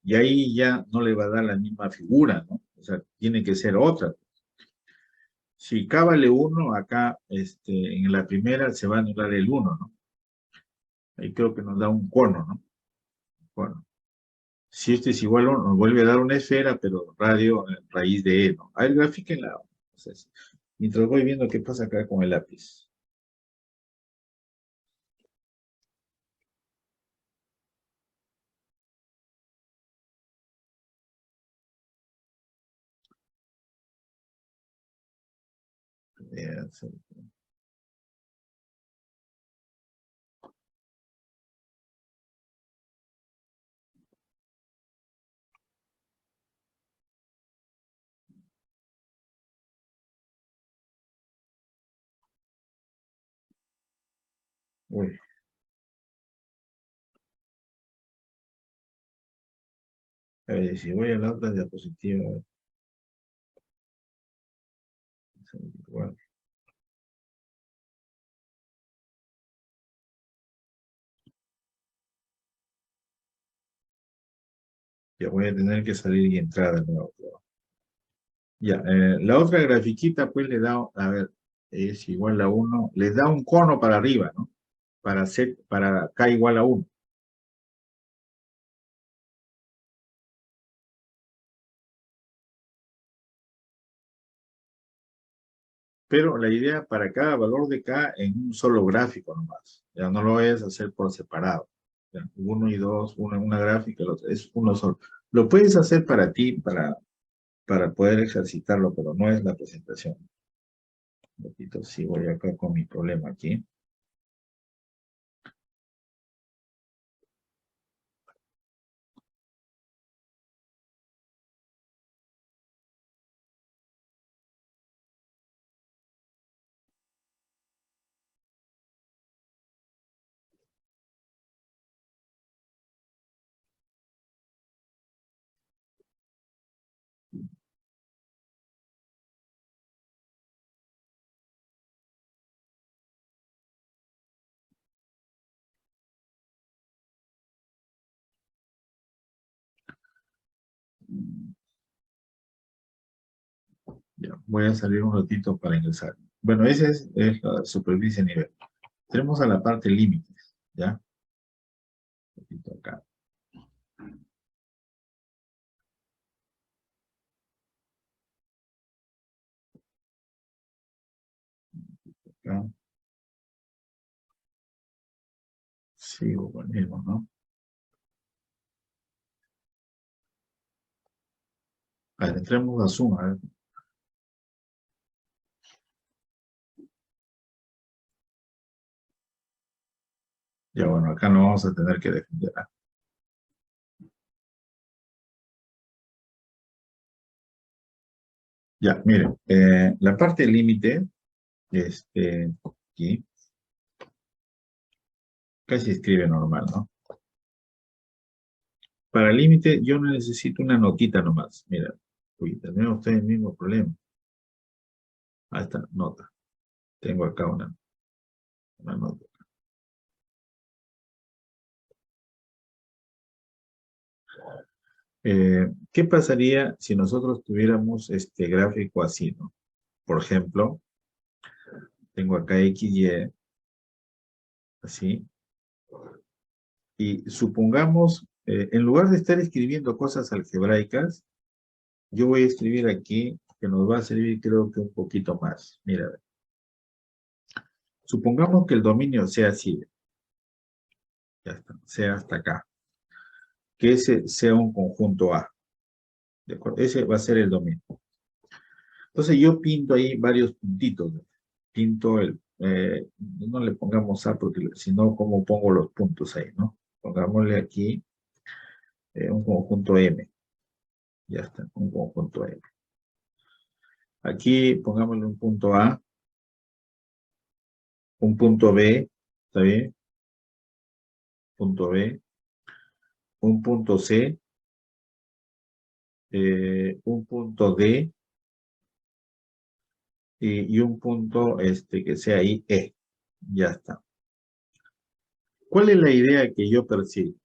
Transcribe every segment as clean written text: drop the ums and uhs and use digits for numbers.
Y ahí ya no le va a dar la misma figura, ¿no? O sea, tiene que ser otra. Si K vale 1, acá en la primera se va a anular el 1, ¿no? Ahí creo que nos da un cono, ¿no? Bueno, si este es igual a 1, nos vuelve a dar una esfera, pero radio raíz de E, ¿no? A ver, grafíquenla. O sea, mientras voy viendo qué pasa acá con el lápiz. Sí. Uy, a ver, si voy a la otra diapositiva, igual. Ya voy a tener que salir y entrar de nuevo. Ya, la otra grafiquita, pues le da, a ver, es igual a 1, les da un cono para arriba, ¿no? Para K igual a 1. Pero la idea para cada valor de K en un solo gráfico nomás. Ya no lo vayas a hacer por separado. Ya, 1 y 2, uno en una gráfica, el otro, es uno solo. Lo puedes hacer para ti, para poder ejercitarlo, pero no es la presentación. Un poquito, sí, voy acá con mi problema aquí. Ya, voy a salir un ratito para ingresar. Bueno, esa es la superficie nivel. Tenemos a la parte límites, ¿ya? Un poquito acá. Acá. Sigo con el mismo, ¿no? A ver, entremos a Zoom, a ver. Ya, bueno, acá no vamos a tener que defender. Ya, miren, la parte límite, aquí, casi escribe normal, ¿no? Para límite, yo no necesito una notita nomás. Mira, uy, tenemos ustedes el mismo problema. Ahí está, nota. Tengo acá una nota. ¿Qué pasaría si nosotros tuviéramos este gráfico así, ¿no? Por ejemplo, tengo acá X, Y, así, y supongamos, en lugar de estar escribiendo cosas algebraicas, yo voy a escribir aquí, que nos va a servir creo que un poquito más. Mira, supongamos que el dominio sea así, ya está, sea hasta acá, que ese sea un conjunto A, ¿de acuerdo? Ese va a ser el dominio. Entonces yo pinto ahí varios puntitos, ¿no? Pinto no le pongamos A porque si no, ¿cómo pongo los puntos ahí, no? Pongámosle aquí un conjunto M, ya está, un conjunto M. Aquí pongámosle un punto A, un punto B, ¿está bien? Punto B, un punto C, un punto D y un punto que sea ahí E. Ya está. ¿Cuál es la idea que yo persigo?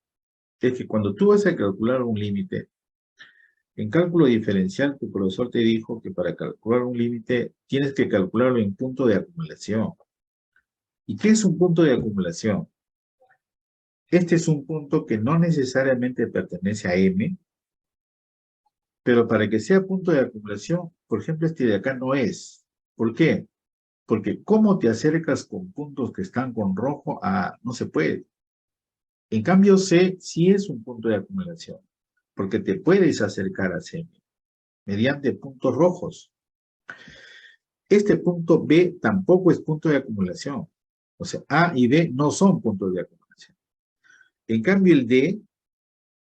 es que cuando tú vas a calcular un límite, en cálculo diferencial, tu profesor te dijo que para calcular un límite tienes que calcularlo en punto de acumulación. ¿Y qué es un punto de acumulación? Este es un punto que no necesariamente pertenece a M, pero para que sea punto de acumulación, por ejemplo, este de acá no es. ¿Por qué? Porque ¿cómo te acercas con puntos que están con rojo a no se puede? En cambio, C sí es un punto de acumulación, porque te puedes acercar a C mediante puntos rojos. Este punto B tampoco es punto de acumulación. O sea, A y B no son puntos de acumulación. En cambio, el D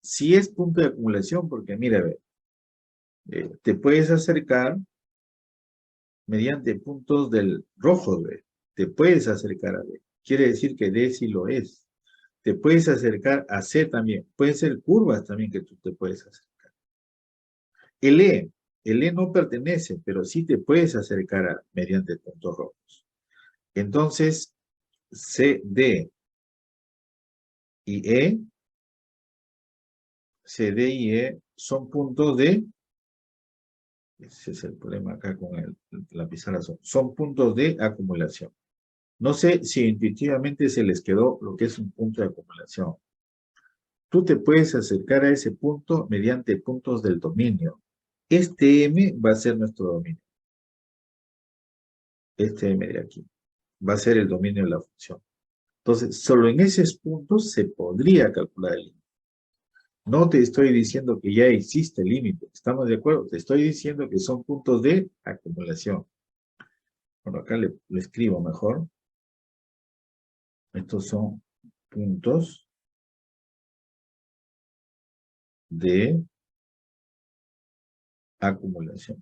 sí es punto de acumulación, porque mira, te puedes acercar mediante puntos del rojo B. Te puedes acercar a B. Quiere decir que D sí lo es. Te puedes acercar a C también. Pueden ser curvas también que tú te puedes acercar. El E no pertenece, pero sí te puedes acercar mediante puntos rojos. Entonces, C, D y E, C, D y E son puntos de, ese es el problema acá con la pizarra, son puntos de acumulación. No sé si intuitivamente se les quedó lo que es un punto de acumulación. Tú te puedes acercar a ese punto mediante puntos del dominio. Este M va a ser nuestro dominio. Este M de aquí va a ser el dominio de la función. Entonces, solo en esos puntos se podría calcular el límite. No te estoy diciendo que ya existe el límite. ¿Estamos de acuerdo? Te estoy diciendo que son puntos de acumulación. Bueno, acá le escribo mejor. Estos son puntos de acumulación.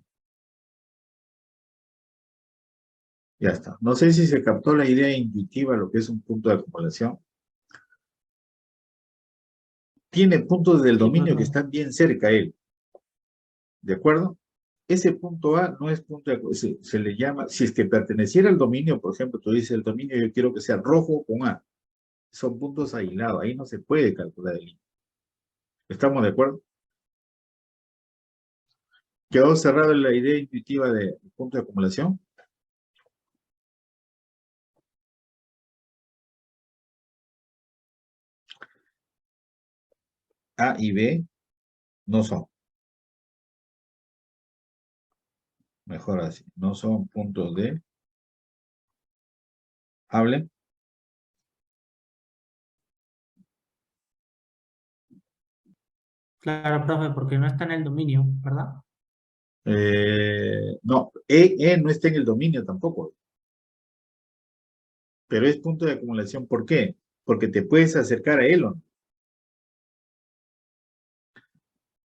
Ya está. No sé si se captó la idea intuitiva de lo que es un punto de acumulación. Tiene puntos del Sí, dominio que profe. están bien cerca a él. ¿De acuerdo? Ese punto A no es punto de acumulación. Se le llama, si es que perteneciera al dominio, por ejemplo, tú dices el dominio, yo quiero que sea rojo con A. Son puntos aislados. Ahí no se puede calcular el límite. ¿Estamos de acuerdo? ¿Quedó cerrada la idea intuitiva de punto de acumulación? A y B no son. Mejor así. No son puntos de. Hablen. Claro, profe, porque no está en el dominio, ¿verdad? No, no está en el dominio tampoco, pero es punto de acumulación. ¿Por qué? Porque te puedes acercar a él. ¿O no?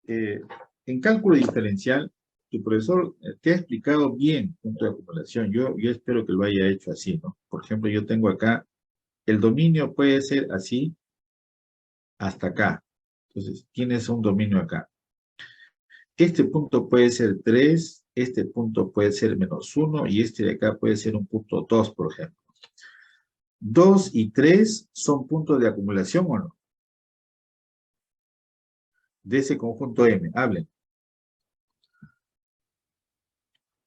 Eh, en cálculo diferencial, tu profesor te ha explicado bien punto de acumulación. Yo espero que lo haya hecho así, ¿no? Por ejemplo, yo tengo acá, el dominio puede ser así hasta acá. Entonces, tienes un dominio acá. Este punto puede ser 3, este punto puede ser -1 y este de acá puede ser un punto 2, por ejemplo. 2 y 3 son puntos de acumulación, ¿o no? De ese conjunto M. Hablen.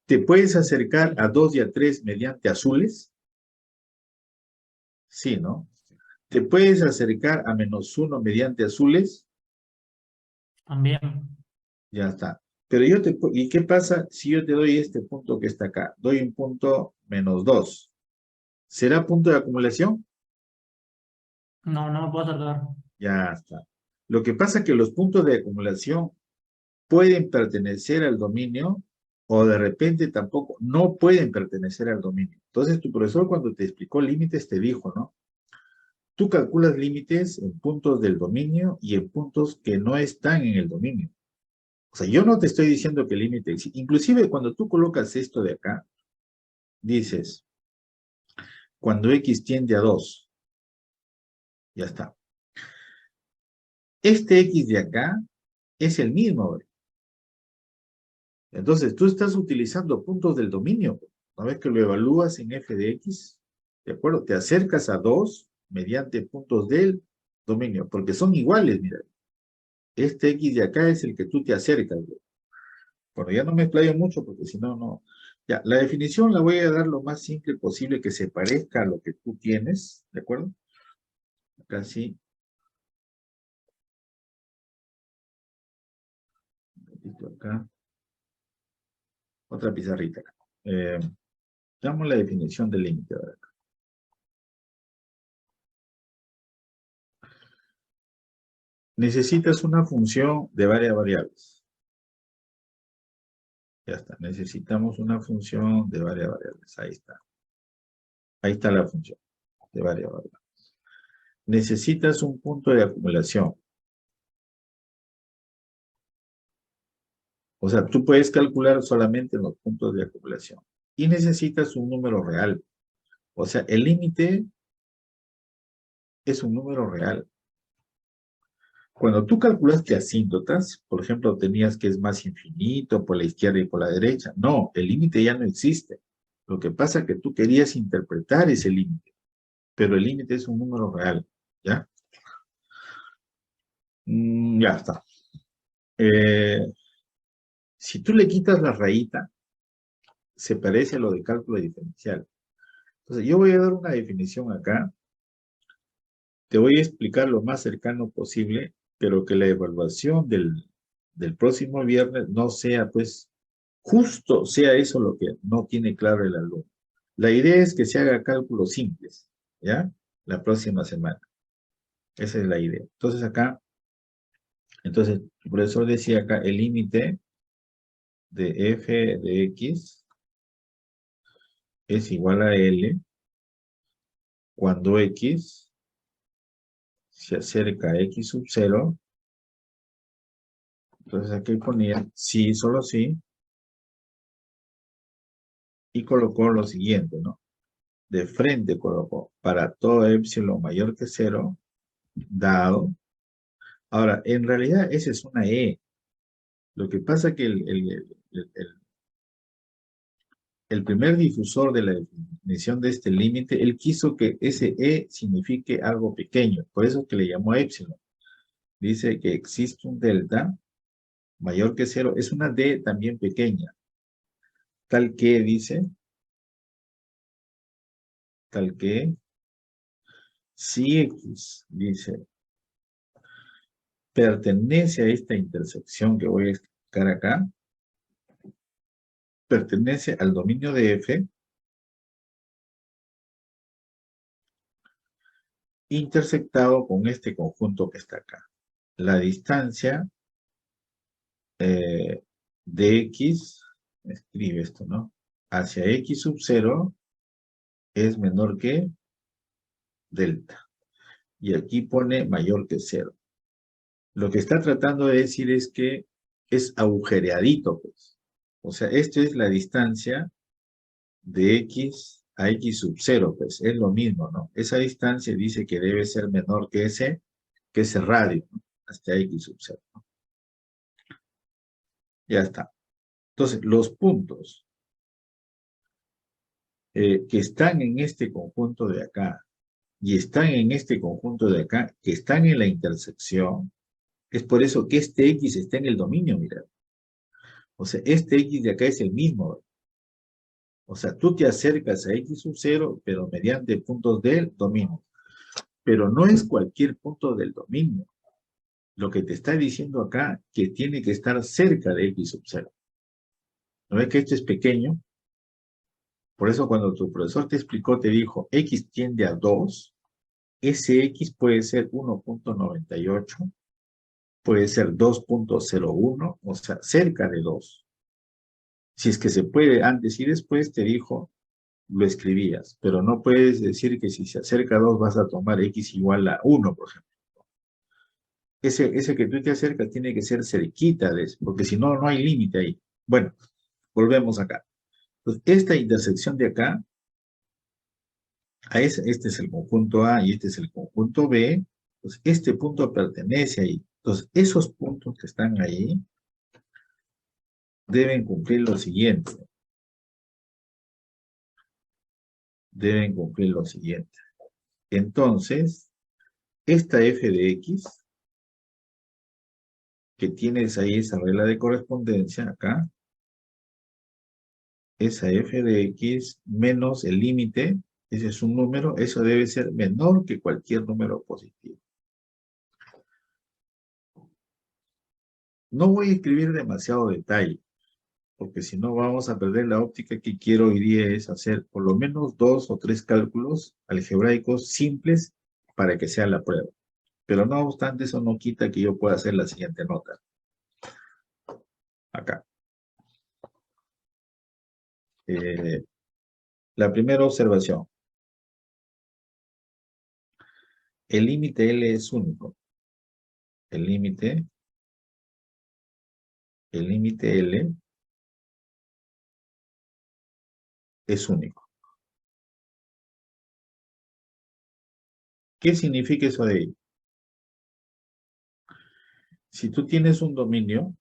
¿Te puedes acercar a 2 y a 3 mediante azules? Sí, ¿no? ¿Te puedes acercar a -1 mediante azules? También. Ya está. Pero ¿y qué pasa si yo te doy este punto que está acá? Doy un punto -2. ¿Será punto de acumulación? No, no me puedo acercar. Ya está. Lo que pasa es que los puntos de acumulación pueden pertenecer al dominio o de repente tampoco no pueden pertenecer al dominio. Entonces tu profesor cuando te explicó límites te dijo, ¿no? Tú calculas límites en puntos del dominio y en puntos que no están en el dominio. O sea, yo no te estoy diciendo que el límite existe. Inclusive cuando tú colocas esto de acá, dices, cuando x tiende a 2, ya está. Este x de acá es el mismo. Entonces, tú estás utilizando puntos del dominio. Una vez que lo evalúas en f de x, ¿de acuerdo? Te acercas a 2 mediante puntos del dominio, porque son iguales, mira. Este X de acá es el que tú te acercas. Bueno, ya no me explayo mucho porque si no, no. Ya, la definición la voy a dar lo más simple posible que se parezca a lo que tú tienes, ¿de acuerdo? Acá sí. Un poquito acá. Otra pizarrita acá. Damos la definición del límite. ¿Verdad? Necesitas una función de varias variables. Ya está. Necesitamos una función de varias variables. Ahí está. Ahí está la función de varias variables. Necesitas un punto de acumulación. O sea, tú puedes calcular solamente los puntos de acumulación. Y necesitas un número real. O sea, el límite es un número real. Cuando tú calculaste asíntotas, por ejemplo, tenías que es más infinito por la izquierda y por la derecha. No, el límite ya no existe. Lo que pasa es que tú querías interpretar ese límite, pero el límite es un número real. ¿Ya? Ya está. Eh, si tú le quitas la rayita, se parece a lo de cálculo diferencial. Entonces, yo voy a dar una definición acá. Te voy a explicar lo más cercano posible, pero que la evaluación del próximo viernes no sea, pues, justo sea eso lo que no tiene claro el alumno. La idea es que se haga cálculos simples, ¿ya? La próxima semana. Esa es la idea. Entonces acá, entonces, el profesor decía acá, el límite de f de x es igual a L cuando x se acerca a x sub 0. Entonces aquí ponía sí, solo sí, y colocó lo siguiente, ¿no? De frente colocó para todo epsilon mayor que 0, dado. Ahora, en realidad esa es una E. Lo que pasa es que el primer difusor de la definición de este límite, él quiso que ese E signifique algo pequeño, por eso es que le llamó epsilon. Dice que existe un delta mayor que 0, es una D también pequeña, tal que, dice, tal que, si X, dice, pertenece a esta intersección que voy a explicar acá, pertenece al dominio de F, intersectado con este conjunto que está acá. La distancia de X, escribe esto, ¿no? Hacia X sub 0 es menor que delta. Y aquí pone mayor que 0. Lo que está tratando de decir es que es agujereadito, pues. O sea, esto es la distancia de X a X sub 0, pues. Es lo mismo, ¿no? Esa distancia dice que debe ser menor que ese radio, ¿no? Hasta X sub 0, ¿no? Ya está. Entonces, los puntos que están en este conjunto de acá y están en este conjunto de acá, que están en la intersección, es por eso que este X está en el dominio, mira. O sea, este X de acá es el mismo. O sea, tú te acercas a X sub 0, pero mediante puntos del dominio. Pero no es cualquier punto del dominio. Lo que te está diciendo acá, que tiene que estar cerca de X sub 0. ¿No ves que esto es pequeño? Por eso cuando tu profesor te explicó, te dijo, X tiende a 2, ese X puede ser 1.98, puede ser 2.01, o sea, cerca de 2. Si es que se puede antes y después, te dijo, lo escribías, pero no puedes decir que si se acerca a 2 vas a tomar X igual a 1, por ejemplo. Ese que tú te acercas tiene que ser cerquita de eso, porque si no, no hay límite ahí. Bueno, volvemos acá. Entonces, esta intersección de acá, este es el conjunto A y este es el conjunto B, pues este punto pertenece ahí. Entonces, esos puntos que están ahí deben cumplir lo siguiente. Deben cumplir lo siguiente. Entonces, esta f de x que tienes ahí esa regla de correspondencia acá, esa f de x menos el límite, ese es un número, eso debe ser menor que cualquier número positivo. No voy a escribir demasiado detalle, porque si no vamos a perder la óptica que quiero hoy día es hacer por lo menos 2 o 3 cálculos algebraicos simples para que sea la prueba. Pero no obstante, eso no quita que yo pueda hacer la siguiente nota. Acá. La primera observación. El límite L es único. El límite L es único. ¿Qué significa eso de ahí? Si tú tienes un dominio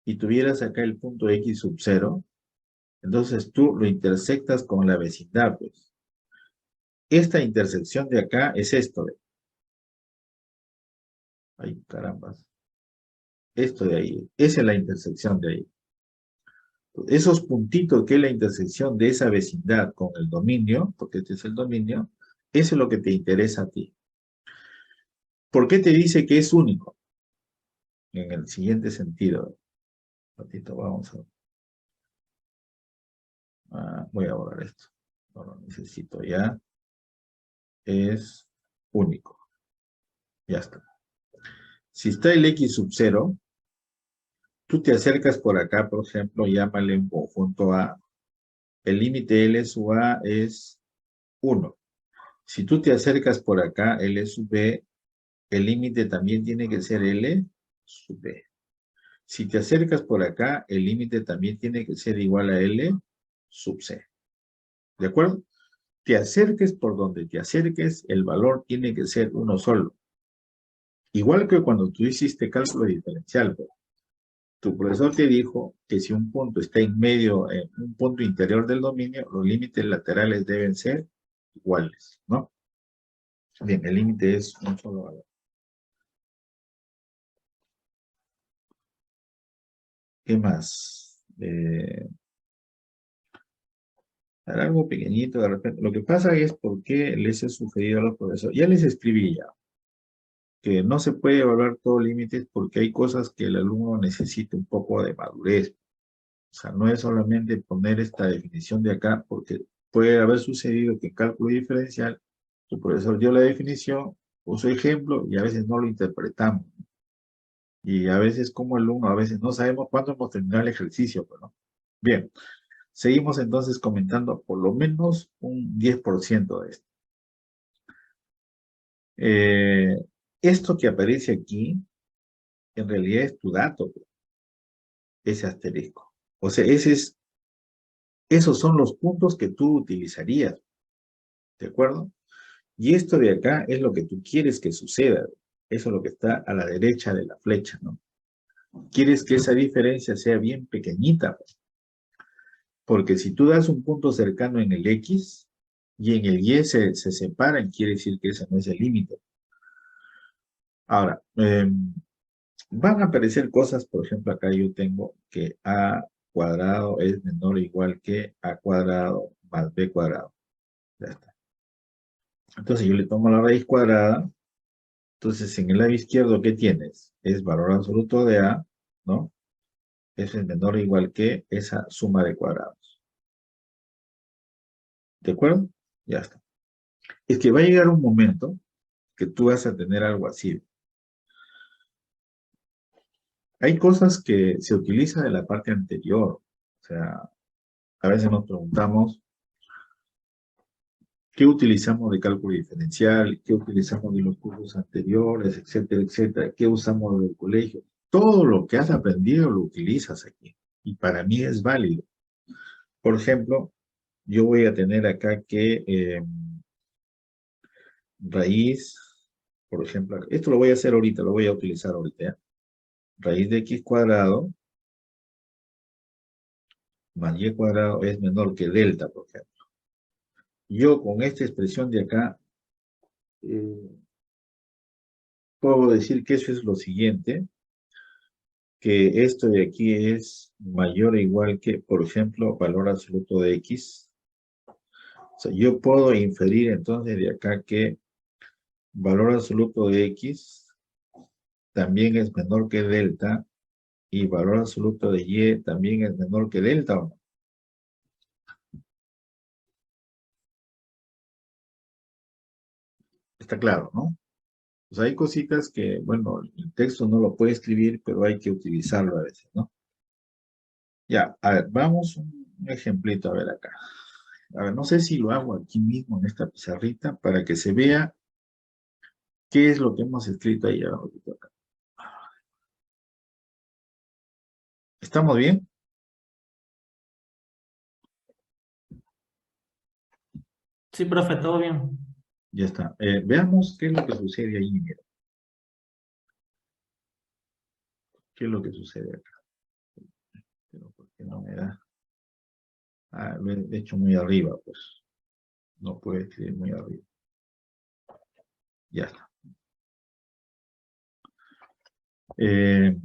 y tuvieras acá el punto X sub 0, entonces tú lo intersectas con la vecindad, pues. Esta intersección de acá es esto de. Ay, carambas. Esto de ahí. Esa es la intersección de ahí. Esos puntitos que es la intersección de esa vecindad con el dominio, porque este es el dominio, eso es lo que te interesa a ti. ¿Por qué te dice que es único? En el siguiente sentido. Un ratito, vamos a ver. Voy a borrar esto. No lo necesito ya. Es único. Ya está. Si está el X sub 0, tú te acercas por acá, por ejemplo, llámale un conjunto A. El límite L sub A es 1. Si tú te acercas por acá, L sub B, el límite también tiene que ser L sub B. Si te acercas por acá, el límite también tiene que ser igual a L sub C. ¿De acuerdo? Te acerques por donde te acerques, el valor tiene que ser uno solo. Igual que cuando tú hiciste cálculo diferencial, pues, tu profesor te dijo que si un punto está en medio, en un punto interior del dominio, los límites laterales deben ser iguales, ¿no? Bien, el límite es un solo valor. ¿Qué más? Algo pequeñito de repente. Lo que pasa es porque les he sugerido a los profesores, ya les escribí ya, que no se puede evaluar todos límites porque hay cosas que el alumno necesita un poco de madurez. O sea, no es solamente poner esta definición de acá, porque puede haber sucedido que en cálculo diferencial, tu profesor dio la definición, puso ejemplo y a veces no lo interpretamos. Y a veces como alumno, a veces no sabemos cuándo hemos terminado el ejercicio, pues, ¿no? Bien, seguimos entonces comentando por lo menos un 10% de esto. Eh, Esto que aparece aquí, en realidad es tu dato, pues, ese asterisco. O sea, esos son los puntos que tú utilizarías, ¿de acuerdo? Y esto de acá es lo que tú quieres que suceda. Eso es lo que está a la derecha de la flecha, ¿no? Quieres que esa diferencia sea bien pequeñita, pues, porque si tú das un punto cercano en el X y en el Y se separan, quiere decir que ese no es el límite. Ahora, van a aparecer cosas, por ejemplo, acá yo tengo que A cuadrado es menor o igual que A cuadrado más B cuadrado. Ya está. Entonces yo le tomo la raíz cuadrada. Entonces en el lado izquierdo, ¿qué tienes? Es valor absoluto de A, ¿no? Es el menor o igual que esa suma de cuadrados. ¿De acuerdo? Ya está. Es que va a llegar un momento que tú vas a tener algo así. Hay cosas que se utilizan de la parte anterior. O sea, a veces nos preguntamos, ¿qué utilizamos de cálculo diferencial? ¿Qué utilizamos de los cursos anteriores? Etcétera, etcétera. ¿Qué usamos del colegio? Todo lo que has aprendido lo utilizas aquí. Y para mí es válido. Por ejemplo, yo voy a tener acá que raíz, por ejemplo, esto lo voy a hacer ahorita, lo voy a utilizar ahorita, ¿ya? Raíz de x cuadrado más y cuadrado es menor que delta, por ejemplo. Yo con esta expresión de acá puedo decir que eso es lo siguiente. que esto de aquí es mayor o igual que, por ejemplo, valor absoluto de X. O sea, yo puedo inferir entonces de acá que valor absoluto de X también es menor que delta y valor absoluto de Y también es menor que delta, ¿o no? Está claro, ¿no? Pues hay cositas que, bueno, el texto no lo puede escribir, pero hay que utilizarlo a veces, ¿no? Ya, a ver, vamos un ejemplito a ver acá. A ver, no sé si lo hago aquí mismo en esta pizarrita para que se vea qué es lo que hemos escrito ahí abajo. ¿Estamos bien? Sí, profe, todo bien. Ya está. Veamos qué es lo que sucede ahí. Mira. ¿Qué es lo que sucede acá? Pero ¿por qué no me da? Ah, lo he hecho muy arriba, pues. No puede escribir muy arriba. Ya está. Eh,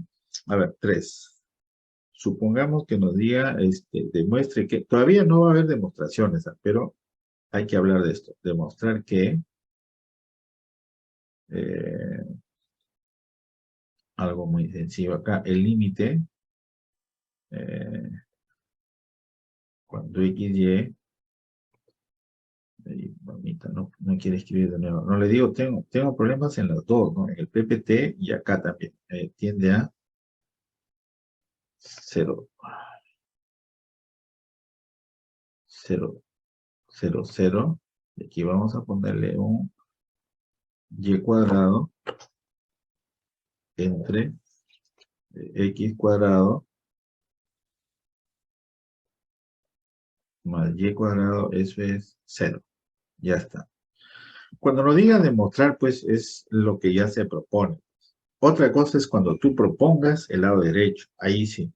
a ver, 3. Supongamos que nos diga, demuestre que, todavía no va a haber demostraciones, pero hay que hablar de esto. Demostrar que, eh, algo muy sencillo acá, el límite, eh, cuando x, y, mamita, no quiere escribir de nuevo. No le digo, tengo problemas en las dos, ¿no? En el PPT y acá también. Tiende a 0, 0, 0, 0. Y aquí vamos a ponerle un y cuadrado entre x cuadrado más y cuadrado, eso es 0. Ya está. Cuando nos diga demostrar, pues es lo que ya se propone. Otra cosa es cuando tú propongas el lado derecho. Ahí sí.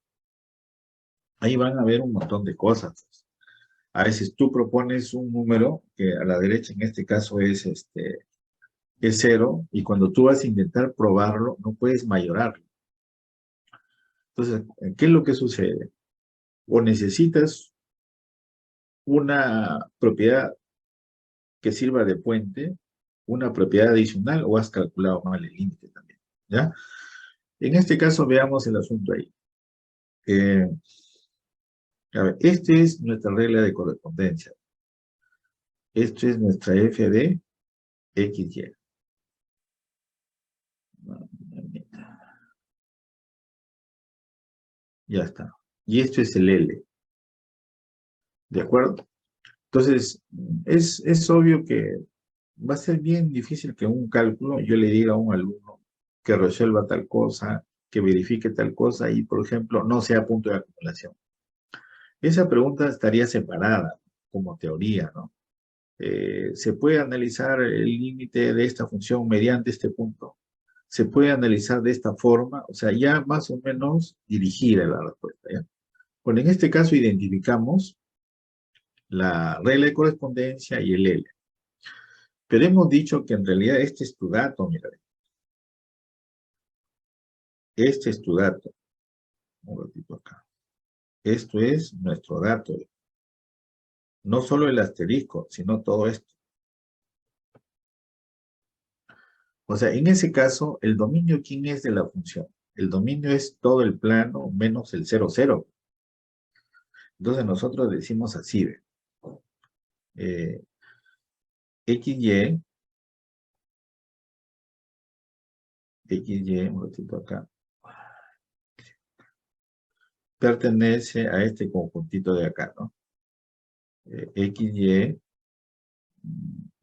Ahí van a ver un montón de cosas. A veces tú propones un número que a la derecha en este caso es 0 y cuando tú vas a intentar probarlo no puedes mayorarlo. Entonces, ¿qué es lo que sucede? O necesitas una propiedad que sirva de puente, una propiedad adicional o has calculado mal el límite también, ¿ya? En este caso veamos el asunto ahí. Eh, a ver, esta es nuestra regla de correspondencia. Esto es nuestra f de XY. Ya está. Y esto es el L. ¿De acuerdo? Entonces, es obvio que va a ser bien difícil que un cálculo yo le diga a un alumno que resuelva tal cosa, que verifique tal cosa y, por ejemplo, no sea punto de acumulación. Esa pregunta estaría separada como teoría, ¿no? Se puede analizar el límite de esta función mediante este punto. Se puede analizar de esta forma, o sea, ya más o menos dirigida la respuesta, ¿ya? Bueno, en este caso identificamos la regla de correspondencia y el L. Pero hemos dicho que en realidad este es tu dato, mira. Este es tu dato. Un ratito acá. Esto es nuestro dato. No solo el asterisco, sino todo esto. O sea, en ese caso, el dominio, ¿quién es de la función? El dominio es todo el plano menos el 0, 0. Entonces nosotros decimos así, ¿ve? XY, XY, un ratito acá, pertenece a este conjuntito de acá, ¿no? XY,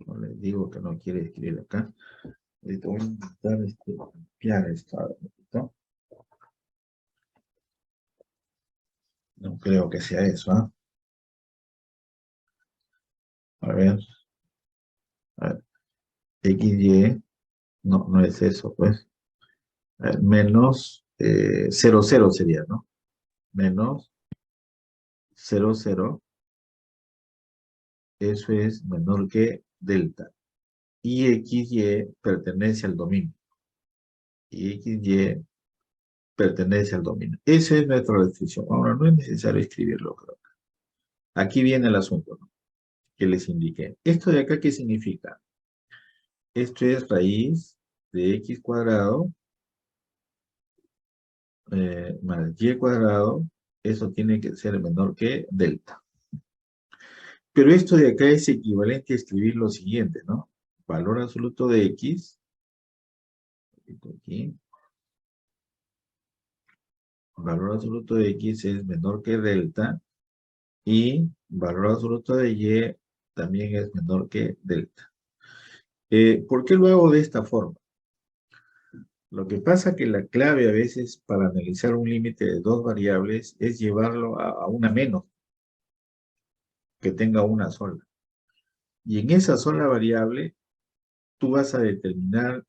no les digo que no quiere escribir acá. Voy a intentar limpiar esto. ¿No? No creo que sea eso, ¿ah? A ver, XY, no es eso, pues. A ver, menos 0, 0 sería, ¿no? Menos 0, 0, eso es menor que delta. Y XY pertenece al dominio. Y XY pertenece al dominio. Esa es nuestra restricción. Ahora, no es necesario escribirlo, creo. Aquí viene el asunto, ¿no?, que les indiqué. ¿Esto de acá qué significa? Esto es raíz de x cuadrado más y cuadrado. Eso tiene que ser menor que delta. Pero esto de acá es equivalente a escribir lo siguiente, ¿no? Valor absoluto de x. Aquí. Valor absoluto de x es menor que delta. Y valor absoluto de y también es menor que delta. ¿Por qué lo hago de esta forma? Lo que pasa que la clave a veces para analizar un límite de dos variables es llevarlo a una menos, que tenga una sola. Y en esa sola variable, tú vas a determinar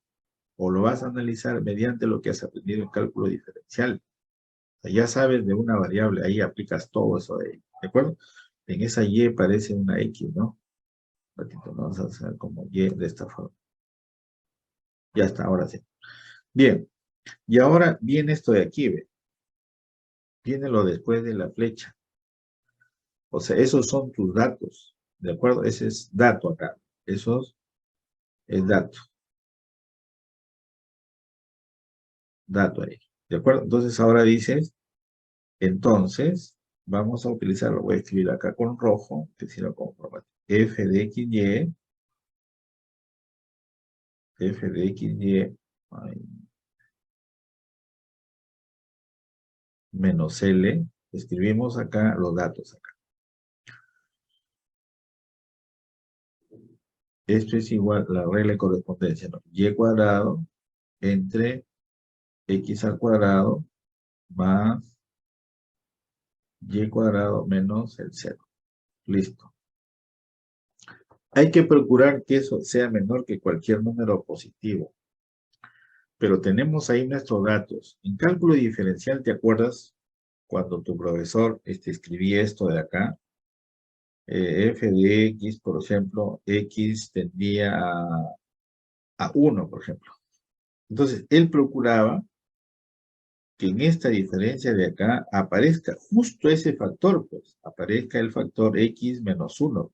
o lo vas a analizar mediante lo que has aprendido en cálculo diferencial. O sea, ya sabes de una variable, ahí aplicas todo eso ¿de acuerdo? En esa y parece una x, ¿no? Un ratito, vamos a hacer como y de esta forma. Ya está, ahora sí. Bien, y ahora viene esto de aquí, ¿ve? Viene lo después de la flecha. O sea, esos son tus datos, ¿de acuerdo? Ese es dato acá. Eso es dato. Dato ahí, ¿de acuerdo? Entonces ahora dices, entonces, vamos a utilizarlo. Voy a escribir acá con rojo, que si lo comprometo. F de x, y, F de x, y, menos L. Escribimos acá los datos acá. Esto es igual a la regla de correspondencia, ¿no? Y cuadrado entre x al cuadrado más y cuadrado menos el 0. Listo. Hay que procurar que eso sea menor que cualquier número positivo. Pero tenemos ahí nuestros datos. En cálculo diferencial, ¿te acuerdas cuando tu profesor escribía esto de acá? F de x, por ejemplo, x tendía a 1, por ejemplo. Entonces, él procuraba que en esta diferencia de acá aparezca justo ese factor, pues, aparezca el factor x menos 1.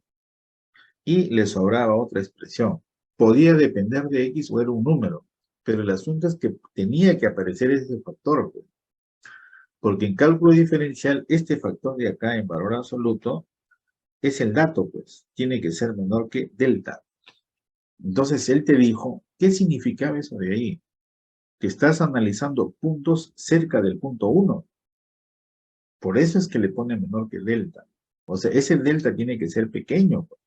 Y le sobraba otra expresión. Podía depender de x o era un número, pero el asunto es que tenía que aparecer ese factor, pues. Porque en cálculo diferencial, este factor de acá en valor absoluto es el dato, pues. Tiene que ser menor que delta. Entonces, él te dijo, ¿qué significaba eso de ahí? Que estás analizando puntos cerca del punto 1. Por eso es que le pone menor que delta. O sea, ese delta tiene que ser pequeño, pues.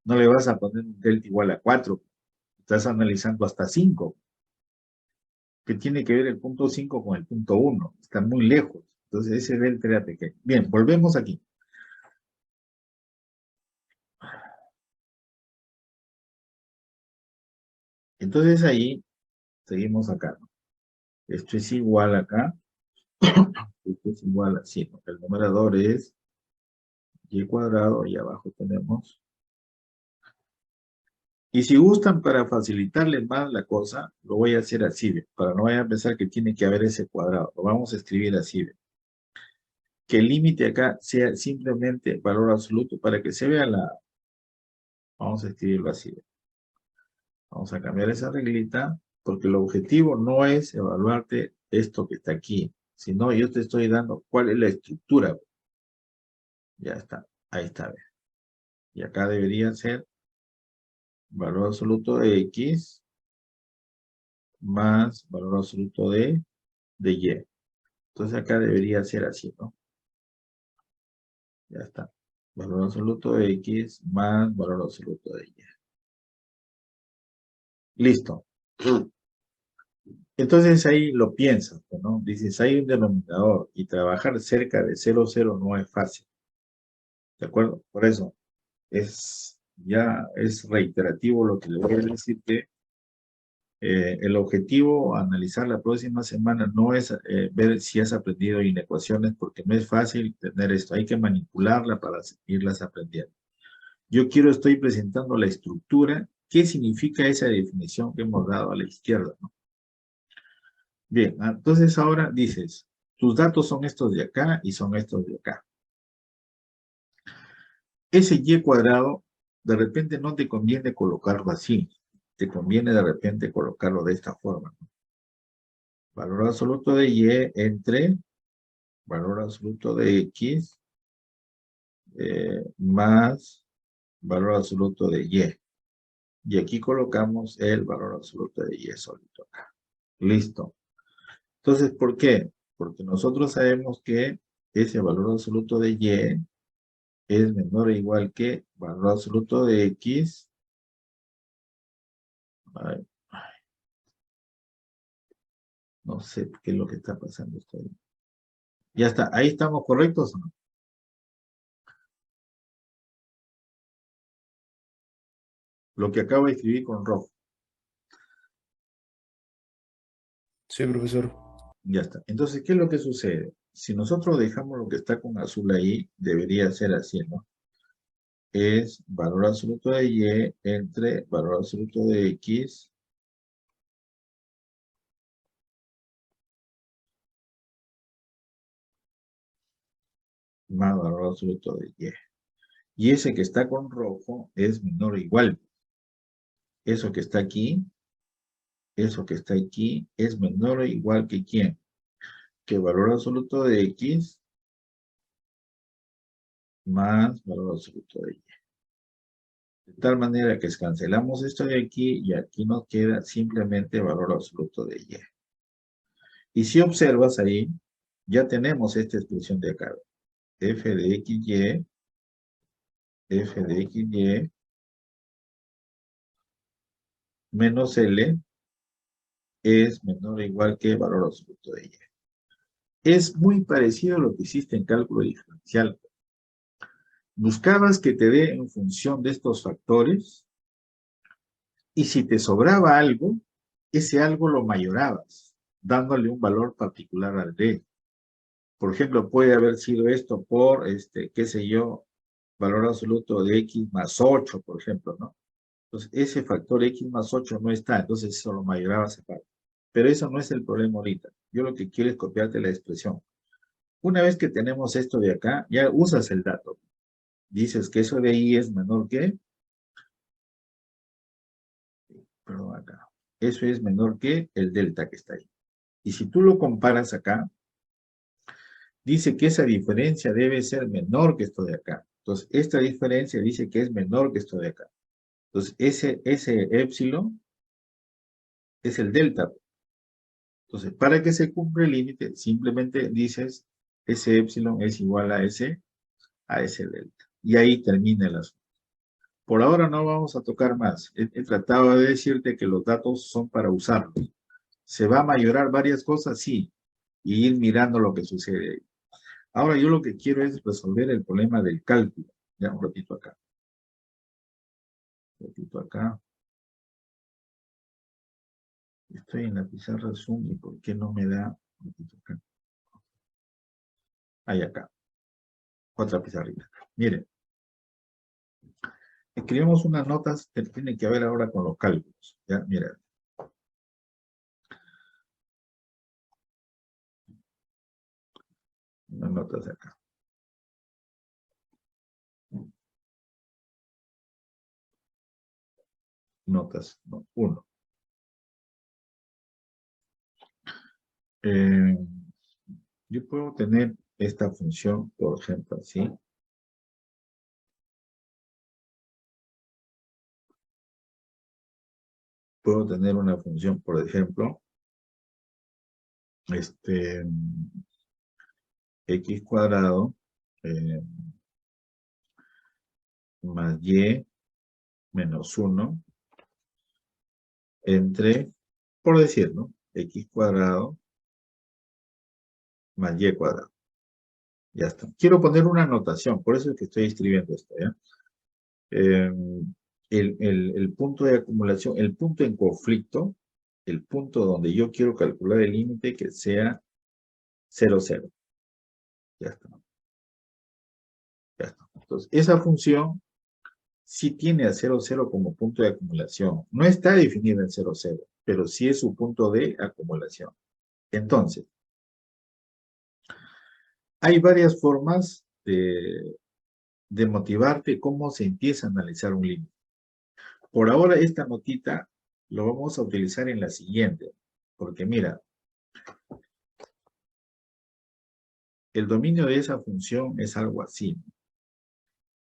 No le vas a poner un delta igual a 4. Estás analizando hasta 5. ¿Qué tiene que ver el punto 5 con el punto 1? Están muy lejos. Entonces, ese delta era pequeño. Bien, volvemos aquí. Entonces, ahí seguimos acá, ¿no? Esto es igual acá. Esto es igual a 100. El numerador es y cuadrado y abajo tenemos. Y si gustan, para facilitarles más la cosa, lo voy a hacer así, ¿ve? Para no vayan a pensar que tiene que haber ese cuadrado. Lo vamos a escribir así, ¿ve? Que el límite acá sea simplemente valor absoluto para que se vea la... Vamos a escribirlo así, ¿ve? Vamos a cambiar esa reglita, porque el objetivo no es evaluarte esto que está aquí, sino yo te estoy dando cuál es la estructura. Ya está, ahí está, ¿ve? Y acá debería ser valor absoluto de x más valor absoluto de y. Entonces acá debería ser así, ¿no? Ya está. Valor absoluto de x más valor absoluto de y. Listo. Entonces ahí lo piensas, ¿no? Dices, hay un denominador y trabajar cerca de 0,0 no es fácil. ¿De acuerdo? Por eso ya es reiterativo lo que le voy a decir, que el objetivo a analizar la próxima semana no es ver si has aprendido inecuaciones, porque no es fácil tener esto. Hay que manipularla para irlas aprendiendo. Estoy presentando la estructura. ¿Qué significa esa definición que hemos dado a la izquierda, ¿no? Bien, entonces ahora dices, tus datos son estos de acá y son estos de acá. Ese y cuadrado, de repente no te conviene colocarlo así. Te conviene de repente colocarlo de esta forma, ¿no? Valor absoluto de y entre valor absoluto de x más valor absoluto de y. Y aquí colocamos el valor absoluto de y solito acá. Listo. Entonces, ¿por qué? Porque nosotros sabemos que ese valor absoluto de y es menor o igual que valor absoluto de x. Ay, no sé qué es lo que está pasando. Ya está. ¿Ahí estamos correctos o no? Lo que acabo de escribir con rojo. Sí, profesor. Ya está. Entonces, ¿qué es lo que sucede? Si nosotros dejamos lo que está con azul ahí, debería ser así, ¿no? Es valor absoluto de y entre valor absoluto de x más valor absoluto de y. Y ese que está con rojo es menor o igual. Eso que está aquí, eso que está aquí, es menor o igual que ¿quién? Que valor absoluto de x más valor absoluto de y. De tal manera que cancelamos esto de aquí y aquí nos queda simplemente valor absoluto de y. Y si observas ahí, ya tenemos esta expresión de acá. F de xy, f de xy, menos L es menor o igual que valor absoluto de y. Es muy parecido a lo que hiciste en cálculo diferencial. Buscabas que te dé en función de estos factores y si te sobraba algo, ese algo lo mayorabas, dándole un valor particular al D. Por ejemplo, puede haber sido esto por, qué sé yo, valor absoluto de x más 8, por ejemplo, ¿no? Entonces, ese factor x más 8 no está, entonces eso lo mayorabas aparte. Pero eso no es el problema ahorita. Yo lo que quiero es copiarte la expresión. Una vez que tenemos esto de acá, ya usas el dato. Dices que eso de y es menor que, perdón, acá. Eso es menor que el delta que está ahí. Y si tú lo comparas acá, dice que esa diferencia debe ser menor que esto de acá. Entonces, esta diferencia dice que es menor que esto de acá. Entonces, ese épsilon es el delta. Entonces, para que se cumpla el límite, simplemente dices ese épsilon es igual a ese delta. Y ahí termina el asunto. Por ahora no vamos a tocar más. He tratado de decirte que los datos son para usarlos. ¿Se va a mayorar varias cosas? Sí. Y ir mirando lo que sucede ahí. Ahora yo lo que quiero es resolver el problema del cálculo. Ya, un ratito acá. Un ratito acá. Estoy en la pizarra Zoom y ¿por qué no me da? Un ratito acá. Ahí acá. Otra pizarrita. Miren. Escribimos unas notas que tienen que ver ahora con los cálculos. Ya, mira. Unas notas de acá. Notas, no, uno. Yo puedo tener esta función, por ejemplo, así. Puedo tener una función, por ejemplo, x cuadrado más y menos 1 entre, por decir, ¿no? X cuadrado más y cuadrado. Ya está. Quiero poner una anotación, por eso es que estoy escribiendo esto, ¿ya? El punto de acumulación, el punto en conflicto, el punto donde yo quiero calcular el límite que sea 0, 0. Ya está. Ya está. Entonces, esa función sí tiene a 0, 0 como punto de acumulación. No está definida en 0, 0, pero sí es su punto de acumulación. Entonces, hay varias formas de motivarte cómo se empieza a analizar un límite. Por ahora, esta notita lo vamos a utilizar en la siguiente, porque mira, el dominio de esa función es algo así.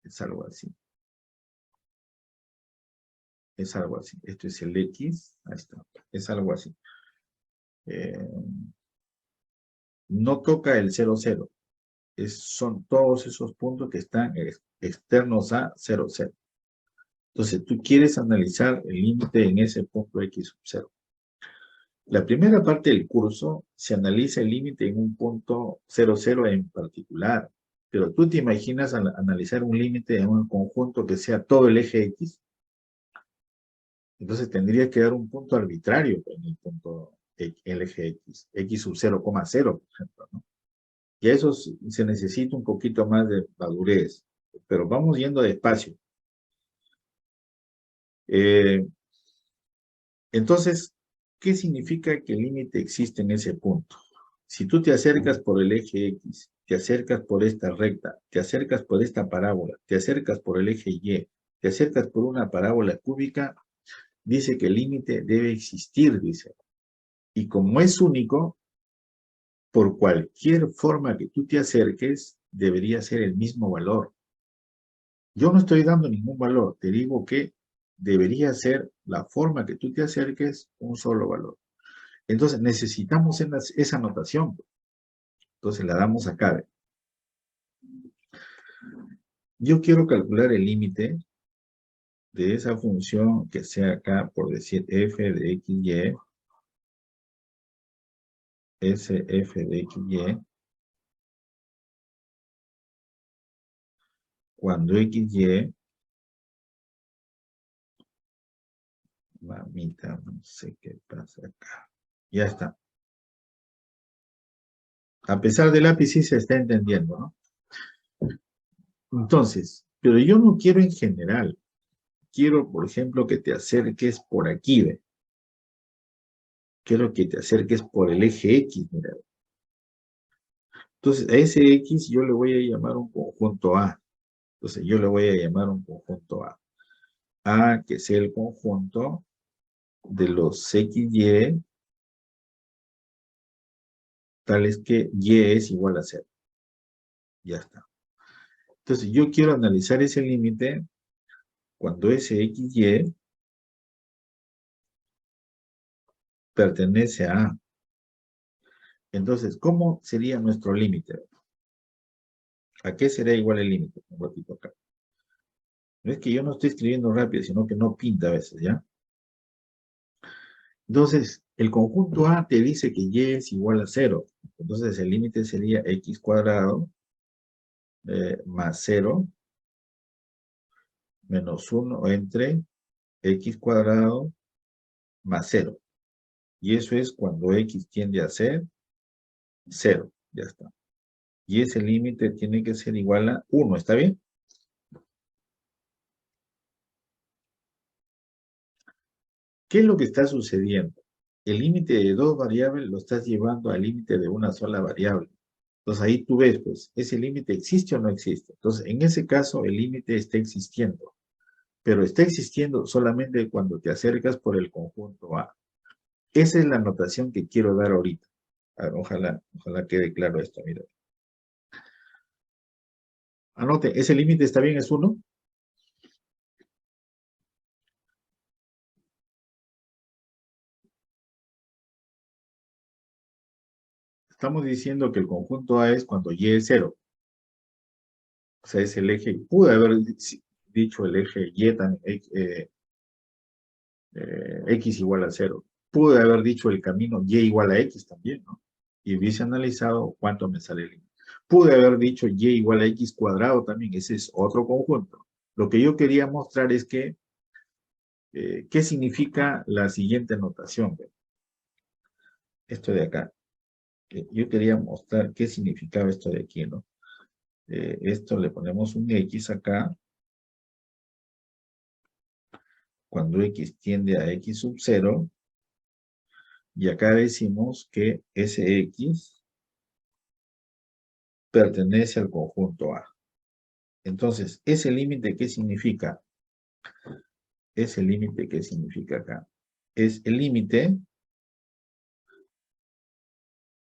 Es algo así. Es algo así. Esto es el X. Ahí está. Es algo así. No toca el 0, 0. Son todos esos puntos que están externos a 0, 0. Entonces, tú quieres analizar el límite en ese punto X sub 0. La primera parte del curso se analiza el límite en un punto 0, 0 en particular. Pero tú te imaginas analizar un límite en un conjunto que sea todo el eje X. Entonces tendría que dar un punto arbitrario en el punto, el eje X, X sub 0,0, por ejemplo, ¿no? Y a eso se necesita un poquito más de madurez, pero vamos yendo despacio. Entonces, ¿qué significa que el límite existe en ese punto? Si tú te acercas por el eje X, te acercas por esta recta, te acercas por esta parábola, te acercas por el eje Y, te acercas por una parábola cúbica, dice que el límite debe existir, dice. Y como es único, por cualquier forma que tú te acerques, debería ser el mismo valor. Yo no estoy dando ningún valor, te digo que debería ser la forma que tú te acerques un solo valor. Entonces necesitamos esa notación. Entonces la damos acá. Yo quiero calcular el límite de esa función que sea acá, por decir f de x, y, sf de x, y, cuando x, y, mamita, no sé qué pasa acá. Ya está. A pesar del lápiz sí se está entendiendo, ¿no? Entonces, pero yo no quiero en general. Quiero, por ejemplo, que te acerques por aquí, ¿ve? Quiero que te acerques por el eje X, mira. Entonces, a ese X yo le voy a llamar un conjunto A. Entonces, yo le voy a llamar un conjunto A. A, que sea el conjunto de los XY, tales que Y es igual a 0. Ya está. Entonces, yo quiero analizar ese límite cuando ese XY pertenece a A. Entonces, ¿cómo sería nuestro límite? ¿A qué será igual el límite? Un ratito acá. No es que yo no estoy escribiendo rápido, sino que no pinta a veces, ¿ya? Entonces, el conjunto A te dice que Y es igual a 0. Entonces, el límite sería X cuadrado más 0 menos 1 entre X cuadrado más 0. Y eso es cuando X tiende a ser 0. Ya está. Y ese límite tiene que ser igual a 1. ¿Está bien? ¿Qué es lo que está sucediendo? El límite de dos variables lo estás llevando al límite de una sola variable. Entonces ahí tú ves, pues, ¿ese límite existe o no existe? Entonces, en ese caso, el límite está existiendo. Pero está existiendo solamente cuando te acercas por el conjunto A. Esa es la notación que quiero dar ahorita. A ver, ojalá quede claro esto, mira. Anote, ¿ese límite está bien? ¿Es 1? Estamos diciendo que el conjunto A es cuando Y es 0. O sea, es el eje. Pude haber dicho el eje Y también, X igual a 0. Pude haber dicho el camino Y igual a X también, ¿no? Y hubiese analizado cuánto me sale el límite. Pude haber dicho Y igual a X cuadrado también. Ese es otro conjunto. Lo que yo quería mostrar es que, ¿qué significa la siguiente notación? Esto de acá. Yo quería mostrar qué significaba esto de aquí, ¿no? Esto le ponemos un X acá. Cuando X tiende a X sub 0, Y acá decimos que Sx pertenece al conjunto A. Entonces, ¿ese límite qué significa? Ese límite ¿qué significa acá? Es el límite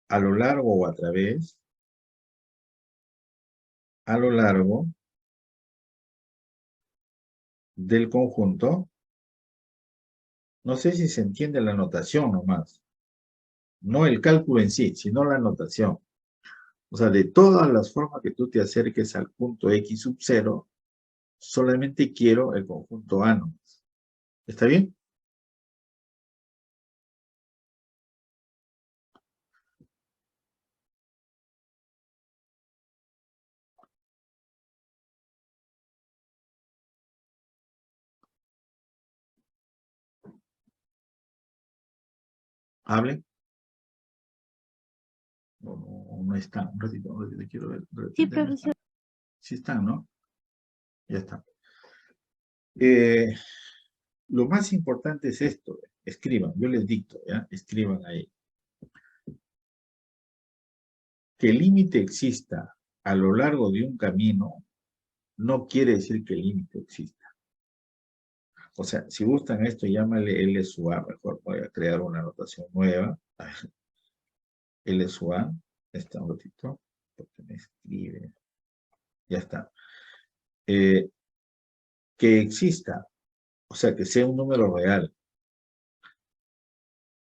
a lo largo o a través, a lo largo del conjunto. No sé si se entiende la notación nomás. No el cálculo en sí, sino la notación. O sea, de todas las formas que tú te acerques al punto X sub 0, solamente quiero el conjunto A nomás. ¿Está bien? ¿Hable? No están. Un ratito, quiero ver. De Sí, repente no profesor. están. Sí están, ¿no? Ya está. Lo más importante es esto. Escriban, yo les dicto, ¿ya? Escriban ahí. Que el límite exista a lo largo de un camino no quiere decir que el límite exista. O sea, si gustan esto, llámale L sub A. Mejor voy a crear una anotación nueva. L sub A. Está un ratito. Porque me escribe. Ya está. Que exista, o sea, que sea un número real,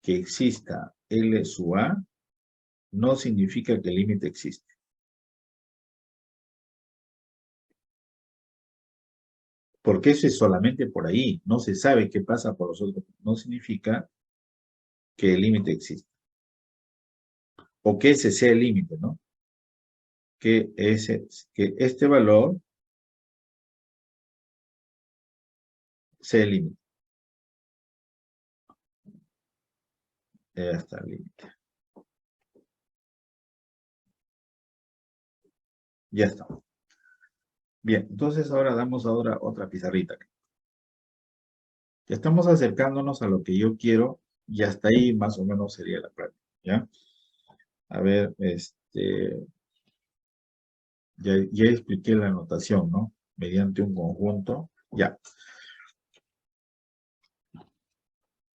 que exista L sub A, no significa que el límite existe. Porque eso es solamente por ahí. No se sabe qué pasa por los otros. No significa que el límite existe. O que ese sea el límite, ¿no? Que este valor sea el límite. Ya está el límite. Ya está. Bien, entonces ahora damos otra pizarrita. Ya estamos acercándonos a lo que yo quiero y hasta ahí más o menos sería la práctica, ¿ya? A ver, ya expliqué la notación, ¿no? Mediante un conjunto, ya.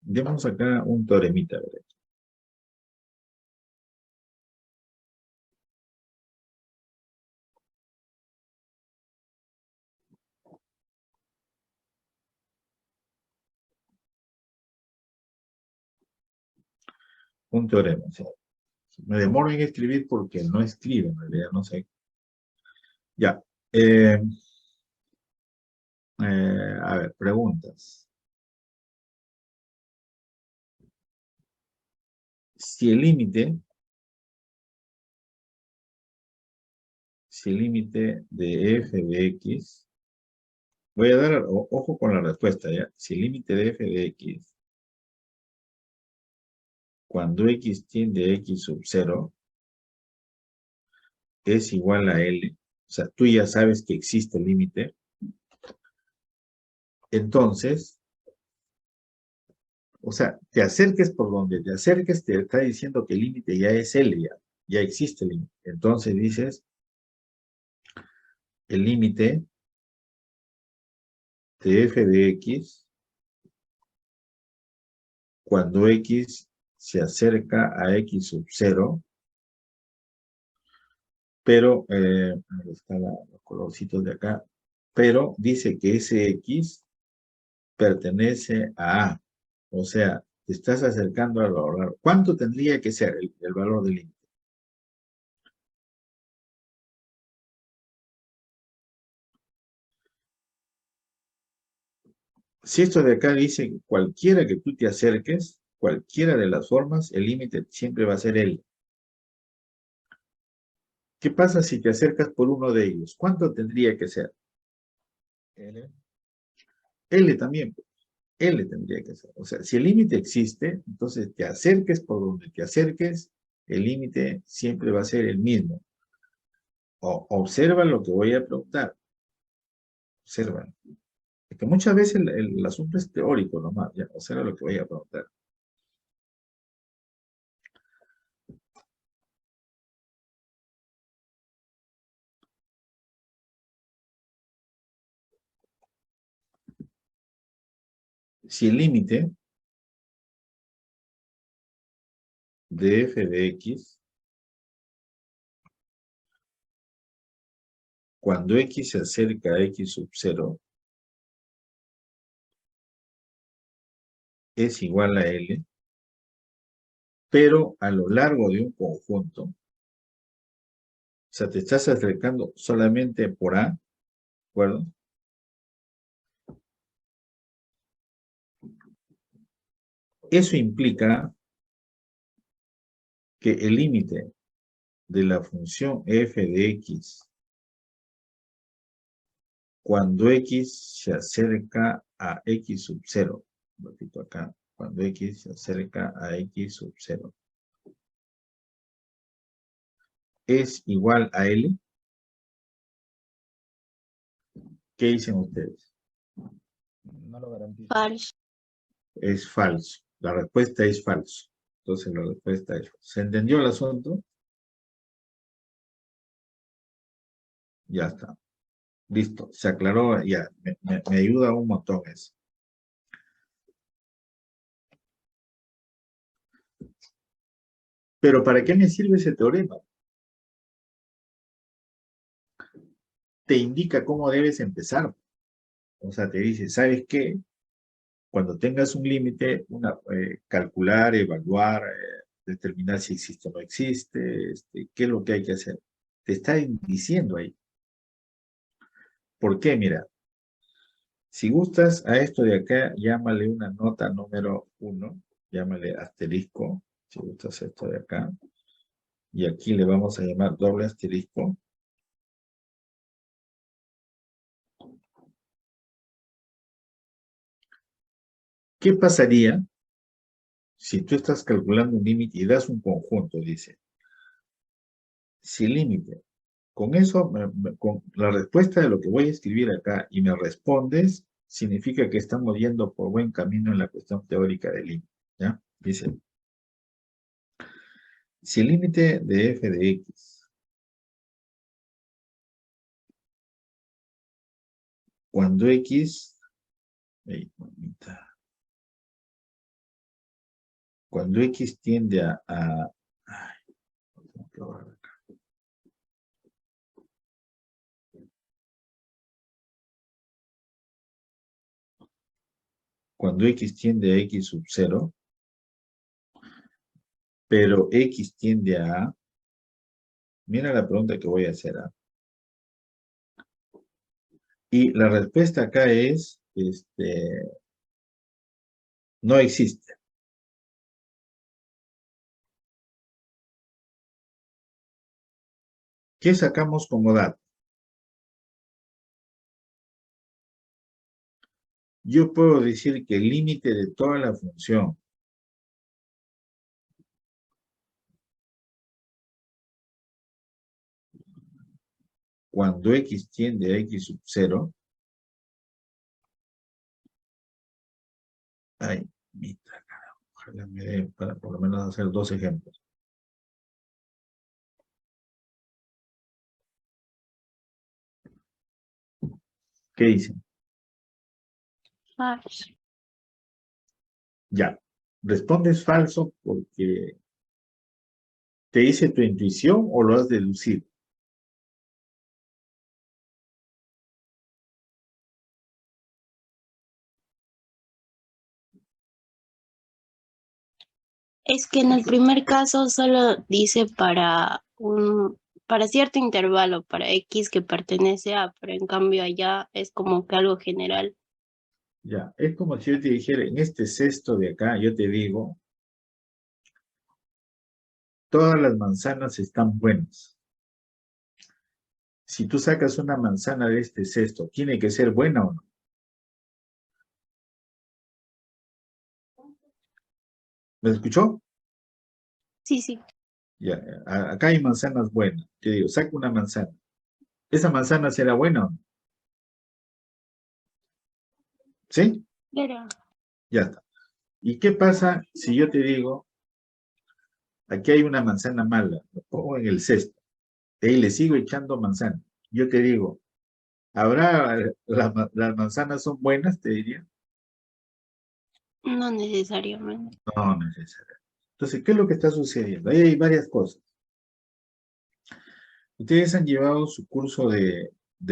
Demos acá un teoremita, ¿verdad? Un teorema, ¿sí? Me demoro en escribir porque no escribo, en realidad, no sé. Ya. A ver, preguntas. Si el límite de f de x, voy a dar, ojo con la respuesta, ¿ya? Si el límite de f de x, cuando x tiende a x sub 0, es igual a L, o sea, tú ya sabes que existe el límite, entonces, o sea, te acerques por donde te acerques, te está diciendo que el límite ya es L, ya existe el límite. Entonces dices, el límite de f de x, cuando x se acerca a x sub 0, pero, ahí están los colorcitos de acá, pero dice que ese x pertenece a A, o sea, te estás acercando al valor. ¿Cuánto tendría que ser el valor del límite? Si esto de acá dice cualquiera que tú te acerques, cualquiera de las formas, el límite siempre va a ser L. ¿Qué pasa si te acercas por uno de ellos? ¿Cuánto tendría que ser? L. L también. L tendría que ser. O sea, si el límite existe, entonces te acerques por donde te acerques, el límite siempre va a ser el mismo. Observa lo que voy a preguntar. Observa. Es que muchas veces el asunto es teórico nomás, ¿ya? Observa lo que voy a preguntar. si el límite de f de x, cuando x se acerca a x sub 0, es igual a L, pero a lo largo de un conjunto, o sea, te estás acercando solamente por A, ¿de acuerdo? Eso implica que el límite de la función f de x, cuando x se acerca a x sub 0, repito acá, cuando x se acerca a x sub 0, es igual a L. ¿Qué dicen ustedes? No lo garantizo. Falso. Es falso. La respuesta es falso. Entonces la respuesta es falso. ¿Se entendió el asunto? Ya está. Listo. Se aclaró. Ya. Me ayuda un montón eso. Pero ¿para qué me sirve ese teorema? Te indica cómo debes empezar. O sea, te dice, ¿sabes qué? Cuando tengas un límite, calcular, evaluar, determinar si existe o no existe, qué es lo que hay que hacer. Te está diciendo ahí. ¿Por qué? Mira, si gustas a esto de acá, llámale una nota número 1, llámale asterisco, si gustas esto de acá, y aquí le vamos a llamar doble asterisco. ¿Qué pasaría si tú estás calculando un límite y das un conjunto? Dice, si el límite, con eso, con la respuesta de lo que voy a escribir acá y me respondes, significa que estamos yendo por buen camino en la cuestión teórica del límite, ¿ya? Dice, si el límite de f de x, cuando x, cuando x tiende ay, cuando x tiende a x sub 0, pero x tiende a A, mira la pregunta que voy a hacer. Y la respuesta acá es, no existe. ¿Qué sacamos como dato? Yo puedo decir que el límite de toda la función cuando x tiende a x sub 0, ay, mita, carajo, ojalá me dé para por lo menos hacer 2 ejemplos. ¿Qué dicen? Falso. Ya, respondes falso porque ¿te dice tu intuición o lo has deducido? Es que en el primer caso solo dice para cierto intervalo, para X que pertenece a, pero en cambio allá es como que algo general. Ya, es como si yo te dijera, en este cesto de acá, yo te digo, todas las manzanas están buenas. Si tú sacas una manzana de este cesto, ¿tiene que ser buena o no? ¿Me escuchó? Sí, sí. Ya, acá hay manzanas buenas. Te digo, saca una manzana. ¿Esa manzana será buena o no? ¿Sí? Pero Ya está. ¿Y qué pasa si yo te digo, aquí hay una manzana mala, lo pongo en el cesto, y le sigo echando manzana? Yo te digo, ¿habrá, las manzanas son buenas? Te diría. No necesariamente. No necesariamente. Entonces, ¿qué es lo que está sucediendo? Ahí hay varias cosas. Ustedes han llevado su curso de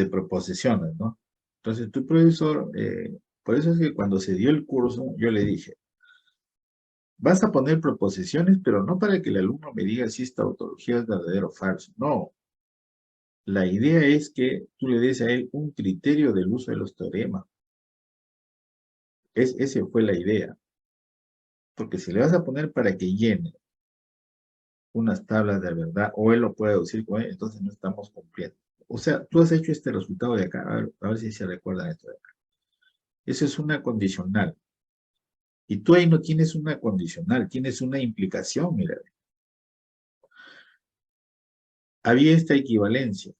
proposiciones, ¿no? Entonces, tu profesor, por eso es que cuando se dio el curso, yo le dije, vas a poner proposiciones, pero no para que el alumno me diga si esta tautología es verdadero o falso. No. La idea es que tú le des a él un criterio del uso de los teoremas. Esa fue la idea. Porque si le vas a poner para que llene unas tablas de verdad, o él lo puede decir con él, entonces no estamos cumpliendo. O sea, tú has hecho este resultado de acá, a ver si se recuerdan esto de acá. Eso es una condicional. Y tú ahí no tienes una condicional, tienes una implicación, mira. Había esta equivalencia.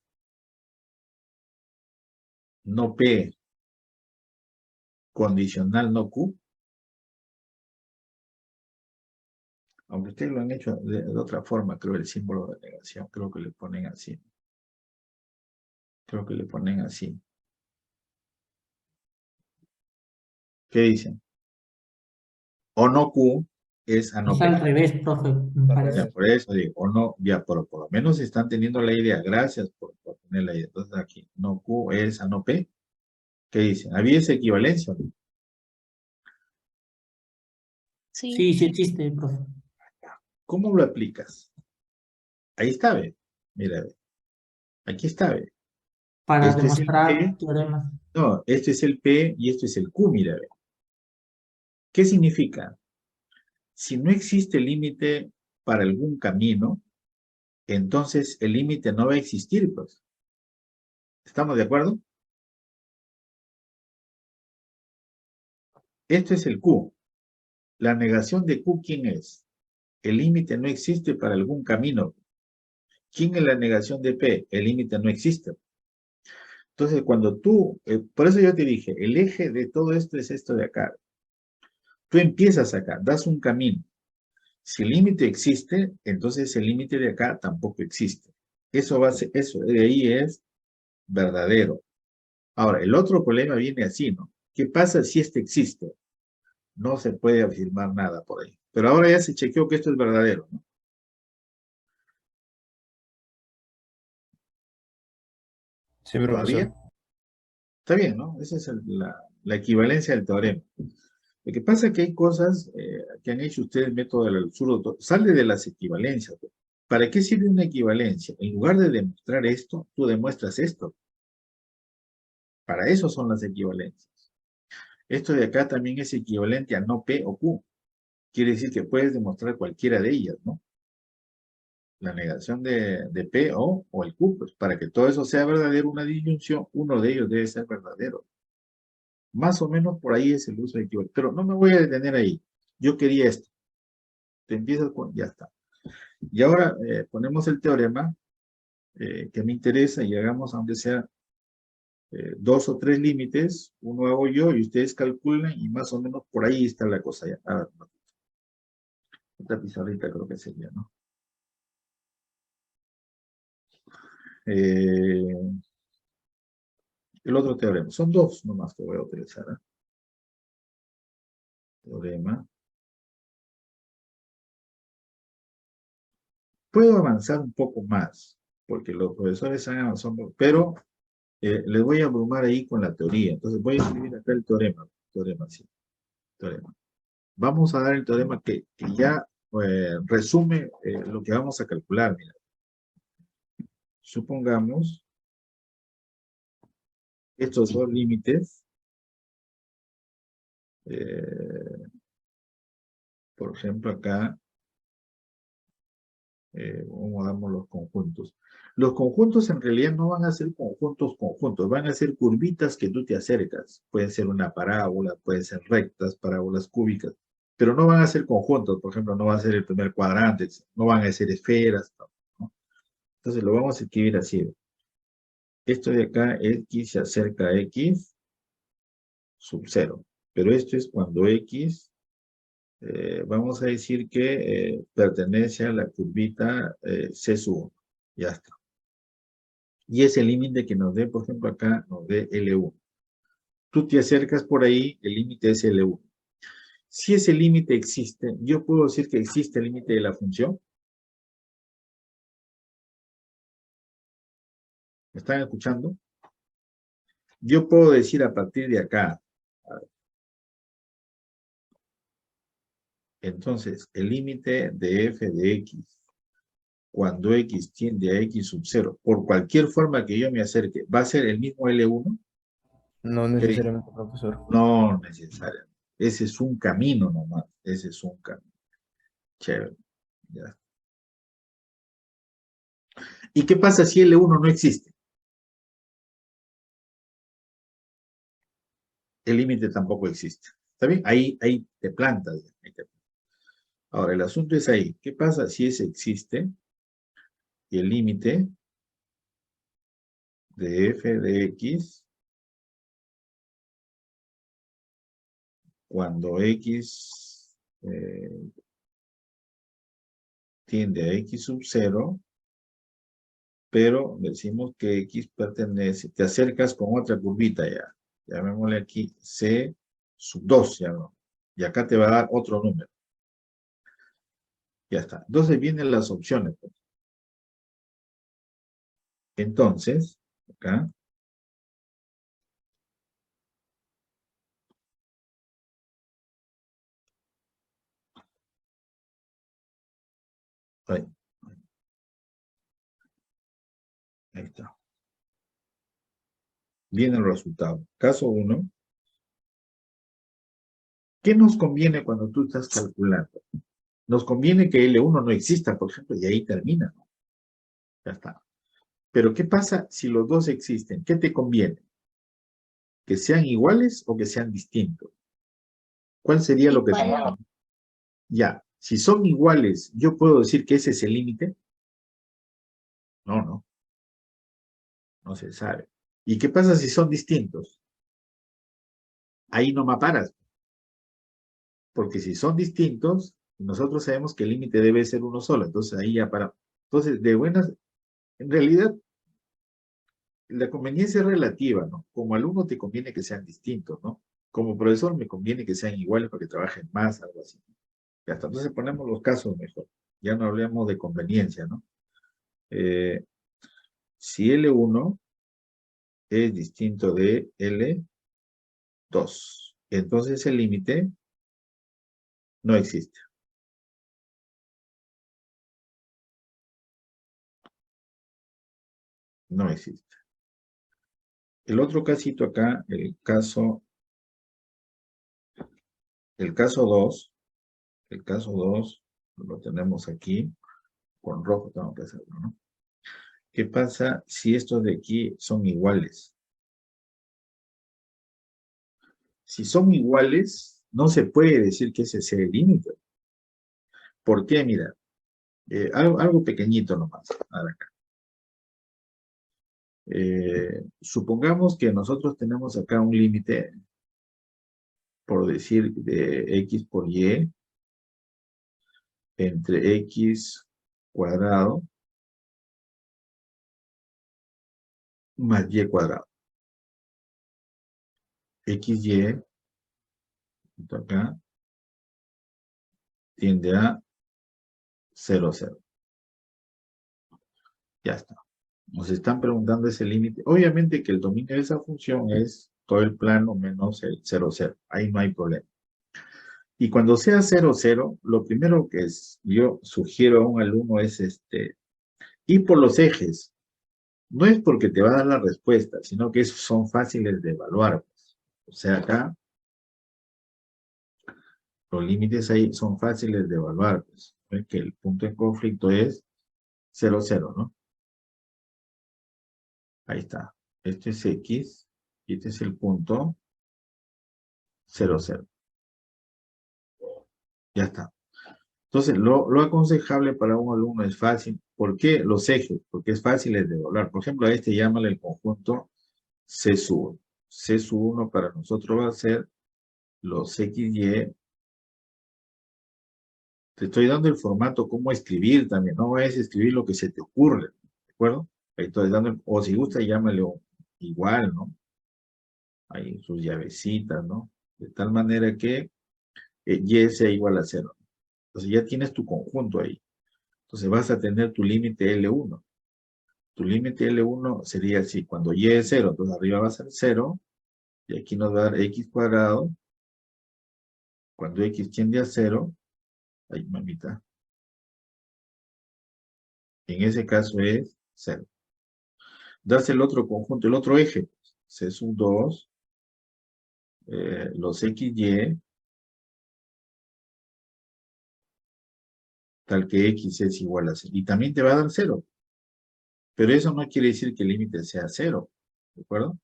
No P, condicional no Q. Aunque ustedes lo han hecho de otra forma, creo el símbolo de negación, creo que le ponen así. Creo que le ponen así. ¿Qué dicen? O no Q es a no Es P. al revés, profe, me Ya, parece. por eso digo, o no, ya por lo menos están teniendo la idea. Gracias por tener la idea. Entonces aquí, no Q es a no P. ¿Qué dicen? ¿Había esa equivalencia? Sí. Sí, sí existe, profe. ¿Cómo lo aplicas? Ahí está, ve. Mira, ve. Aquí está, ve. Para Esto es el demostrar P. teoremas. No, esto es el P y esto es el Q, mira, ve. ¿Qué significa? Si no existe límite para algún camino, entonces el límite no va a existir, pues. ¿Estamos de acuerdo? Esto es el Q. La negación de Q, ¿quién es? El límite no existe para algún camino. ¿Quién es la negación de P? El límite no existe. Entonces, cuando tú, por eso yo te dije, el eje de todo esto es esto de acá. Tú empiezas acá, das un camino. Si el límite existe, entonces el límite de acá tampoco existe. Eso va a ser, eso de ahí es verdadero. Ahora, el otro problema viene así, ¿no? ¿Qué pasa si este existe? No se puede afirmar nada por ahí. Pero ahora ya se chequeó que esto es verdadero, ¿no? Sí, ¿Todavía? profesor. Está bien, ¿no? Esa es la equivalencia del teorema. Lo que pasa es que hay cosas que han hecho ustedes método del absurdo, sale de las equivalencias. ¿Para qué sirve una equivalencia? En lugar de demostrar esto, tú demuestras esto. Para eso son las equivalencias. Esto de acá también es equivalente a no P o Q. Quiere decir que puedes demostrar cualquiera de ellas, ¿no? La negación de P o el Q, pues para que todo eso sea verdadero, una disyunción, uno de ellos debe ser verdadero. Más o menos por ahí es el uso de equivalencia. Pero no me voy a detener ahí. Yo quería esto. Te empiezas con, ya está. Y ahora ponemos el teorema que me interesa y hagamos aunque sea 2 o 3 límites, uno hago yo y ustedes calculan y más o menos por ahí está la cosa ya. A ver, no. Esta pizarrita creo que sería, ¿no? El otro teorema, son dos nomás que voy a utilizar. Teorema. Puedo avanzar un poco más, porque los profesores han avanzado, pero les voy a abrumar ahí con la teoría. Entonces voy a escribir acá el teorema. Teorema, sí. Teorema. Vamos a dar el teorema que ya resume lo que vamos a calcular. Mira. Supongamos estos dos límites, por ejemplo acá, ¿cómo damos los conjuntos? Los conjuntos en realidad no van a ser conjuntos, van a ser curvitas que tú te acercas. Pueden ser una parábola, pueden ser rectas, parábolas cúbicas, pero no van a ser conjuntos, por ejemplo, no va a ser el primer cuadrante, no van a ser esferas, ¿no? Entonces lo vamos a escribir así. Esto de acá, x se acerca a x sub 0, pero esto es cuando x, vamos a decir que pertenece a la curvita C sub 1. Ya está. Y ese límite que nos dé, por ejemplo, acá nos dé L1. Tú te acercas por ahí, el límite es L1. Si ese límite existe, yo puedo decir que existe el límite de la función. ¿Me están escuchando? Yo puedo decir a partir de acá. Entonces, el límite de f de x, cuando x tiende a x sub 0, por cualquier forma que yo me acerque, ¿va a ser el mismo L1? No necesariamente, profesor. No necesariamente. Ese es un camino nomás. Ese es un camino. Chévere. Ya. ¿Y qué pasa si L1 no existe? El límite tampoco existe. ¿Está bien? Ahí te planta. Ahora, el asunto es ahí. ¿Qué pasa si ese existe y el límite de f de x cuando x tiende a x sub 0, pero decimos que x pertenece, te acercas con otra curvita ya. Llamémosle aquí c sub 2, ya no. Y acá te va a dar otro número. Ya está. Entonces vienen las opciones. Pues. Entonces, acá. Ahí está. Viene el resultado. Caso 1. ¿Qué nos conviene cuando tú estás calculando? Nos conviene que L1 no exista, por ejemplo, y ahí termina. ¿No? Ya está. Pero ¿qué pasa si los dos existen? ¿Qué te conviene? ¿Que sean iguales o que sean distintos? ¿Cuál sería lo que te Igual. conviene? Ya, si son iguales, ¿yo puedo decir que ese es el límite? No, no se sabe. ¿Y qué pasa si son distintos? Ahí no me paras. Porque si son distintos, nosotros sabemos que el límite debe ser uno solo. Entonces ahí ya para. Entonces, de buenas, en realidad, la conveniencia es relativa, ¿no? Como alumno te conviene que sean distintos, ¿no? Como profesor me conviene que sean iguales para que trabajen más, algo así. Ya está. Entonces ponemos los casos mejor. Ya no hablemos de conveniencia, ¿no? Si L1 es distinto de L2, entonces el límite no existe. No existe. El otro casito acá, el caso 2, lo tenemos aquí, con rojo tengo que hacerlo, ¿no? ¿Qué pasa si estos de aquí son iguales? Si son iguales, no se puede decir que ese sea el límite. ¿Por qué? Mira, algo pequeñito nomás. Ahora acá. Supongamos que nosotros tenemos acá un límite, por decir, de x por y, entre x cuadrado más y cuadrado. XY, acá, tiende a 0, 0. Ya está. Nos están preguntando ese límite. Obviamente que el dominio de esa función es todo el plano menos el 0, 0. Ahí no hay problema. Y cuando sea 0, 0, lo primero que yo sugiero a un alumno es ir por los ejes. No es porque te va a dar la respuesta, sino que esos son fáciles de evaluar. O sea, acá los límites ahí son fáciles de evaluar. Pues. Ven que el punto en conflicto es 0, 0, ¿no? Ahí está. Este es X y este es el punto 0, 0. Ya está. Entonces, lo aconsejable para un alumno es fácil. ¿Por qué los ejes? Porque es fácil de evaluar. Por ejemplo, a este llámale el conjunto C sub 1. C sub 1 para nosotros va a ser los XY. Te estoy dando el formato, cómo escribir también. No vayas a escribir lo que se te ocurre. ¿De acuerdo? Ahí estoy dando, o si gusta, llámale igual, ¿no? Ahí sus llavecitas, ¿no? De tal manera que y sea igual a 0. Entonces ya tienes tu conjunto ahí. Entonces vas a tener tu límite L1. Tu límite L1 sería así, cuando y es 0, entonces arriba va a ser 0, y aquí nos va a dar x cuadrado. Cuando x tiende a 0, ay, mamita, en ese caso es 0. Das el otro conjunto, el otro eje, C sub 2, los xy, tal que x es igual a 0. Y también te va a dar 0. Pero eso no quiere decir que el límite sea 0. ¿De acuerdo?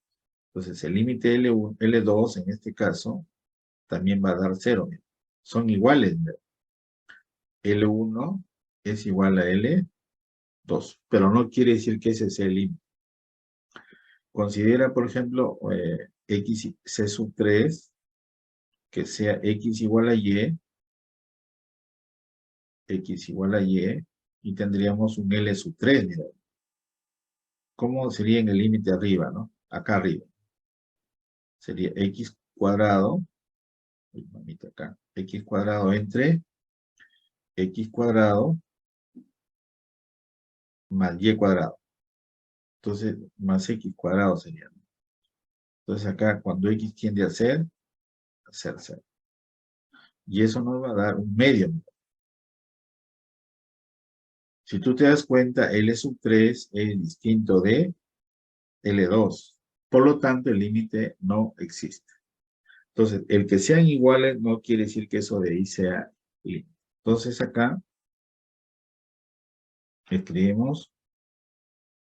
Entonces el límite L1, L2 en este caso también va a dar 0. Son iguales. L1 es igual a L2. Pero no quiere decir que ese sea el límite. Considera, por ejemplo, x c sub 3, que sea x igual a y, x igual a y tendríamos un L sub 3, mira. ¿Cómo sería en el límite arriba, no? Acá arriba. Sería x cuadrado, uy, mamita, acá, x cuadrado entre x cuadrado más y cuadrado. Entonces, más x cuadrado sería. Entonces acá, cuando x tiende a ser 0. Y eso nos va a dar un medio. Si tú te das cuenta, L sub 3 es distinto de L2. Por lo tanto, el límite no existe. Entonces, el que sean iguales no quiere decir que eso de ahí sea límite. Entonces acá escribimos,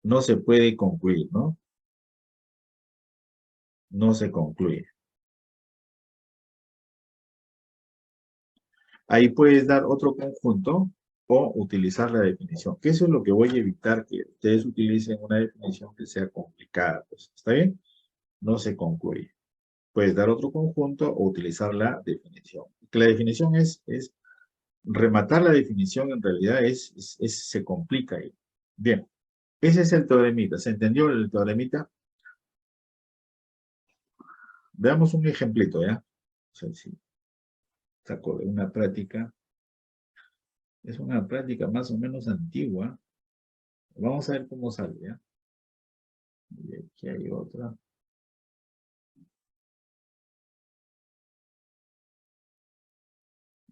no se puede concluir, ¿no? No se concluye. Ahí puedes dar otro conjunto o utilizar la definición. Que eso es lo que voy a evitar, que ustedes utilicen una definición que sea complicada. Pues, ¿está bien? No se concluye. Puedes dar otro conjunto o utilizar la definición. Que la definición es rematar la definición, en realidad se complica ahí. Bien, ese es el teoremita. ¿Se entendió el teoremita? Veamos un ejemplito, ¿ya? O sea, si saco de una práctica. Es una práctica más o menos antigua. Vamos a ver cómo sale, ¿ya? Y aquí hay otra.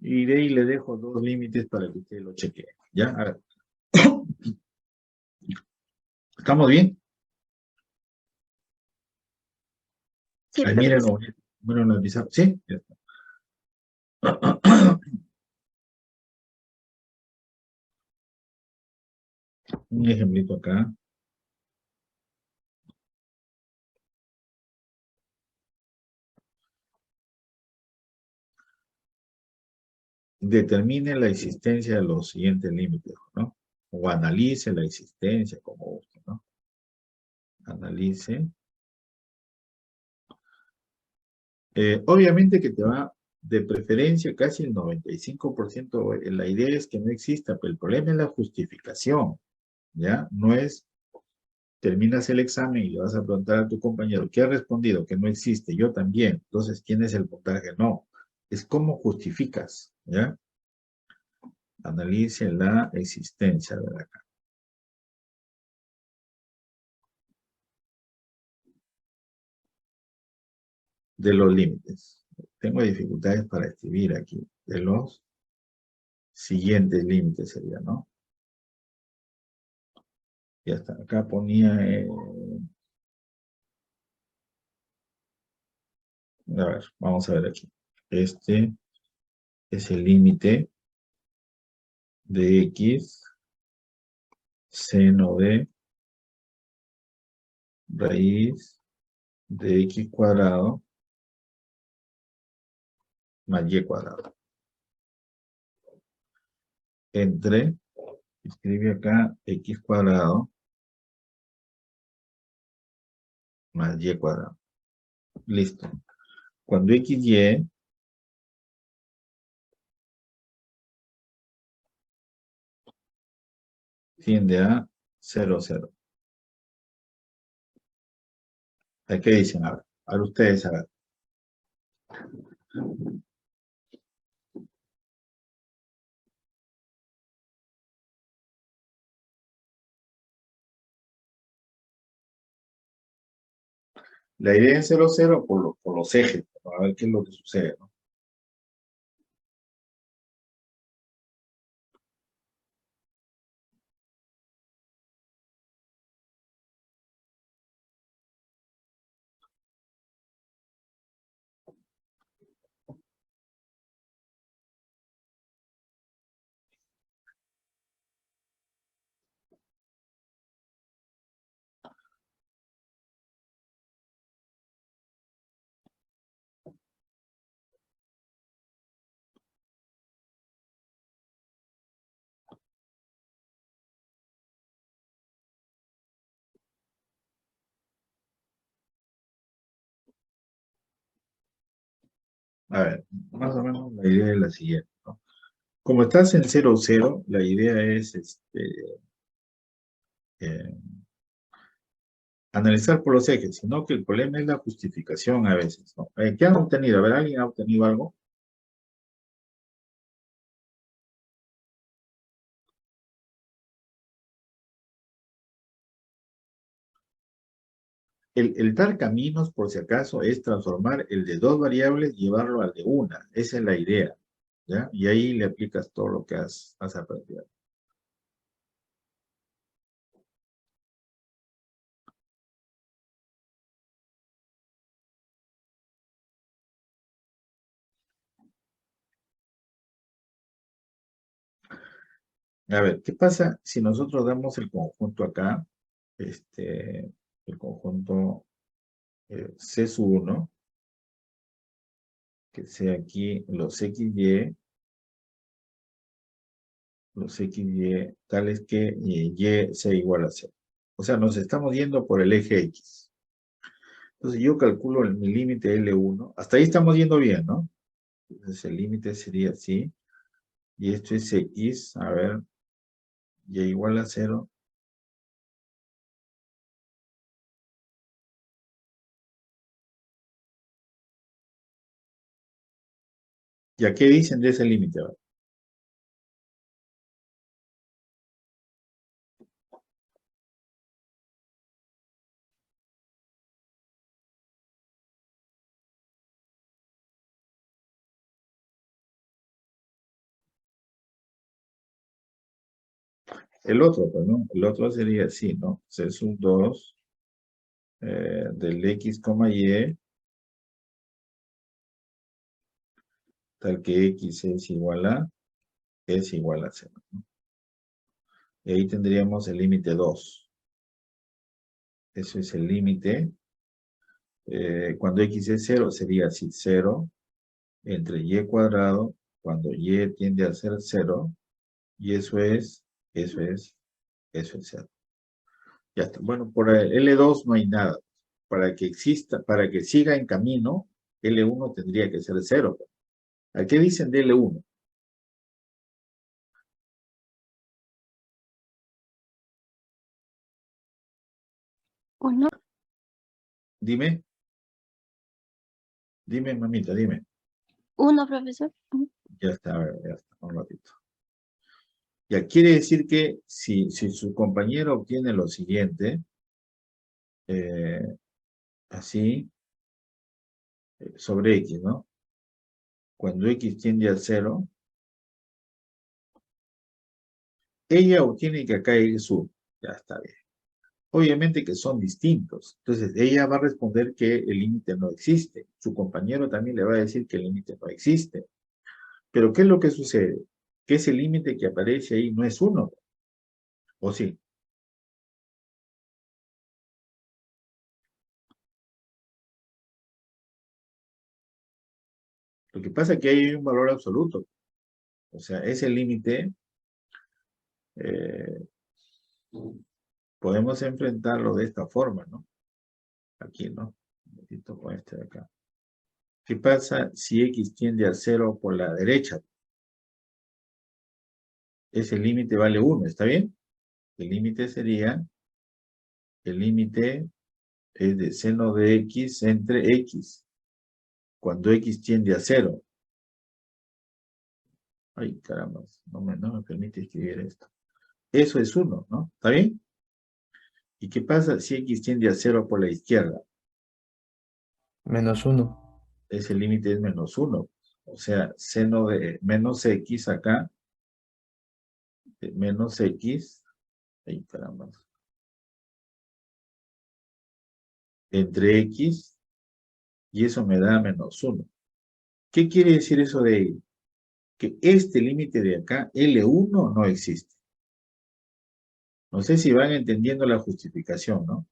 Y de ahí le dejo dos límites para que usted lo chequee. ¿Ya? A ver. ¿Estamos bien? Sí, Ahí profesor. mírenlo en pizarra. ¿Sí? Ya está. Un ejemplito acá. Determine la existencia de los siguientes límites, ¿no? O analice la existencia, como guste, ¿no? Analice. Obviamente que te va, de preferencia, casi el 95%, la idea es que no exista, pero el problema es la justificación, ¿ya? No es, terminas el examen y le vas a preguntar a tu compañero, ¿qué ha respondido? Que no existe, yo también. Entonces, ¿quién es el puntaje? No, es cómo justificas, ¿ya? Analice la existencia, ¿verdad? De los límites. Tengo dificultades para escribir aquí. De los siguientes límites sería, ¿no? Ya está. Acá ponía... a ver, vamos a ver aquí. Este es el límite de x seno de raíz de x cuadrado más y cuadrado. Entre, escribe acá x cuadrado más y cuadrado. Listo. Cuando xy tiende a 0, 0. ¿Qué dicen? A ver ustedes, a ver. La idea en 0, 0 por los ejes, ¿no? A ver qué es lo que sucede, ¿no? A ver, más o menos la idea es la siguiente, ¿no? Como estás en 0, 0, la idea es eh, analizar por los ejes, sino que el problema es la justificación a veces, ¿no? ¿Qué han obtenido? A ver, ¿alguien ha obtenido algo? El dar caminos, por si acaso, es transformar el de 2 variables y llevarlo al de una. Esa es la idea, ¿ya? Y ahí le aplicas todo lo que has aprendido. A ver, ¿qué pasa si nosotros damos el conjunto acá? El conjunto C sub 1, que sea aquí los XY, tales que Y sea igual a 0. O sea, nos estamos yendo por el eje X. Entonces yo calculo mi límite L1. Hasta ahí estamos yendo bien, ¿no? Entonces el límite sería así. Y esto es X, a ver, Y igual a 0. ¿Ya qué dicen de ese límite? A ver. El otro, pues, ¿no? El otro sería así, ¿no? C sub 2 del X, Y, tal que X es igual a 0, ¿no? Y ahí tendríamos el límite 2. Eso es el límite. Cuando X es 0, sería así, 0 entre Y cuadrado, cuando Y tiende a ser 0, y eso es 0. Ya está. Bueno, por el L2 no hay nada. Para que exista, para que siga en camino, L1 tendría que ser 0. ¿A qué dicen de L1? Uno, Dime, mamita, dime. uno, profesor. Ya está, a ver, ya está, un ratito. Ya quiere decir que si su compañero obtiene lo siguiente, así, sobre X, ¿no? Cuando X tiende a 0, ella obtiene que acá hay sub. Ya está bien. Obviamente que son distintos. Entonces, ella va a responder que el límite no existe. Su compañero también le va a decir que el límite no existe. Pero, ¿qué es lo que sucede? Que ese límite que aparece ahí no es 1. ¿O sí? Lo que pasa es que ahí hay un valor absoluto. O sea, ese límite eh, podemos enfrentarlo de esta forma, ¿no? Aquí, ¿no? Un poquito con este de acá. ¿Qué pasa si X tiende a 0 por la derecha? Ese límite vale 1, ¿está bien? El límite sería, el límite es de seno de X entre X, cuando X tiende a 0. Ay, caramba, no me permite escribir esto. Eso es 1, ¿no? ¿Está bien? ¿Y qué pasa si X tiende a 0 por la izquierda? -1. Ese límite es -1. O sea, seno de menos x acá, de menos x, ahí caramba, entre x, y eso me da -1. ¿Qué quiere decir eso de ahí? Que este límite de acá, L1, no existe. No sé si van entendiendo la justificación, ¿no?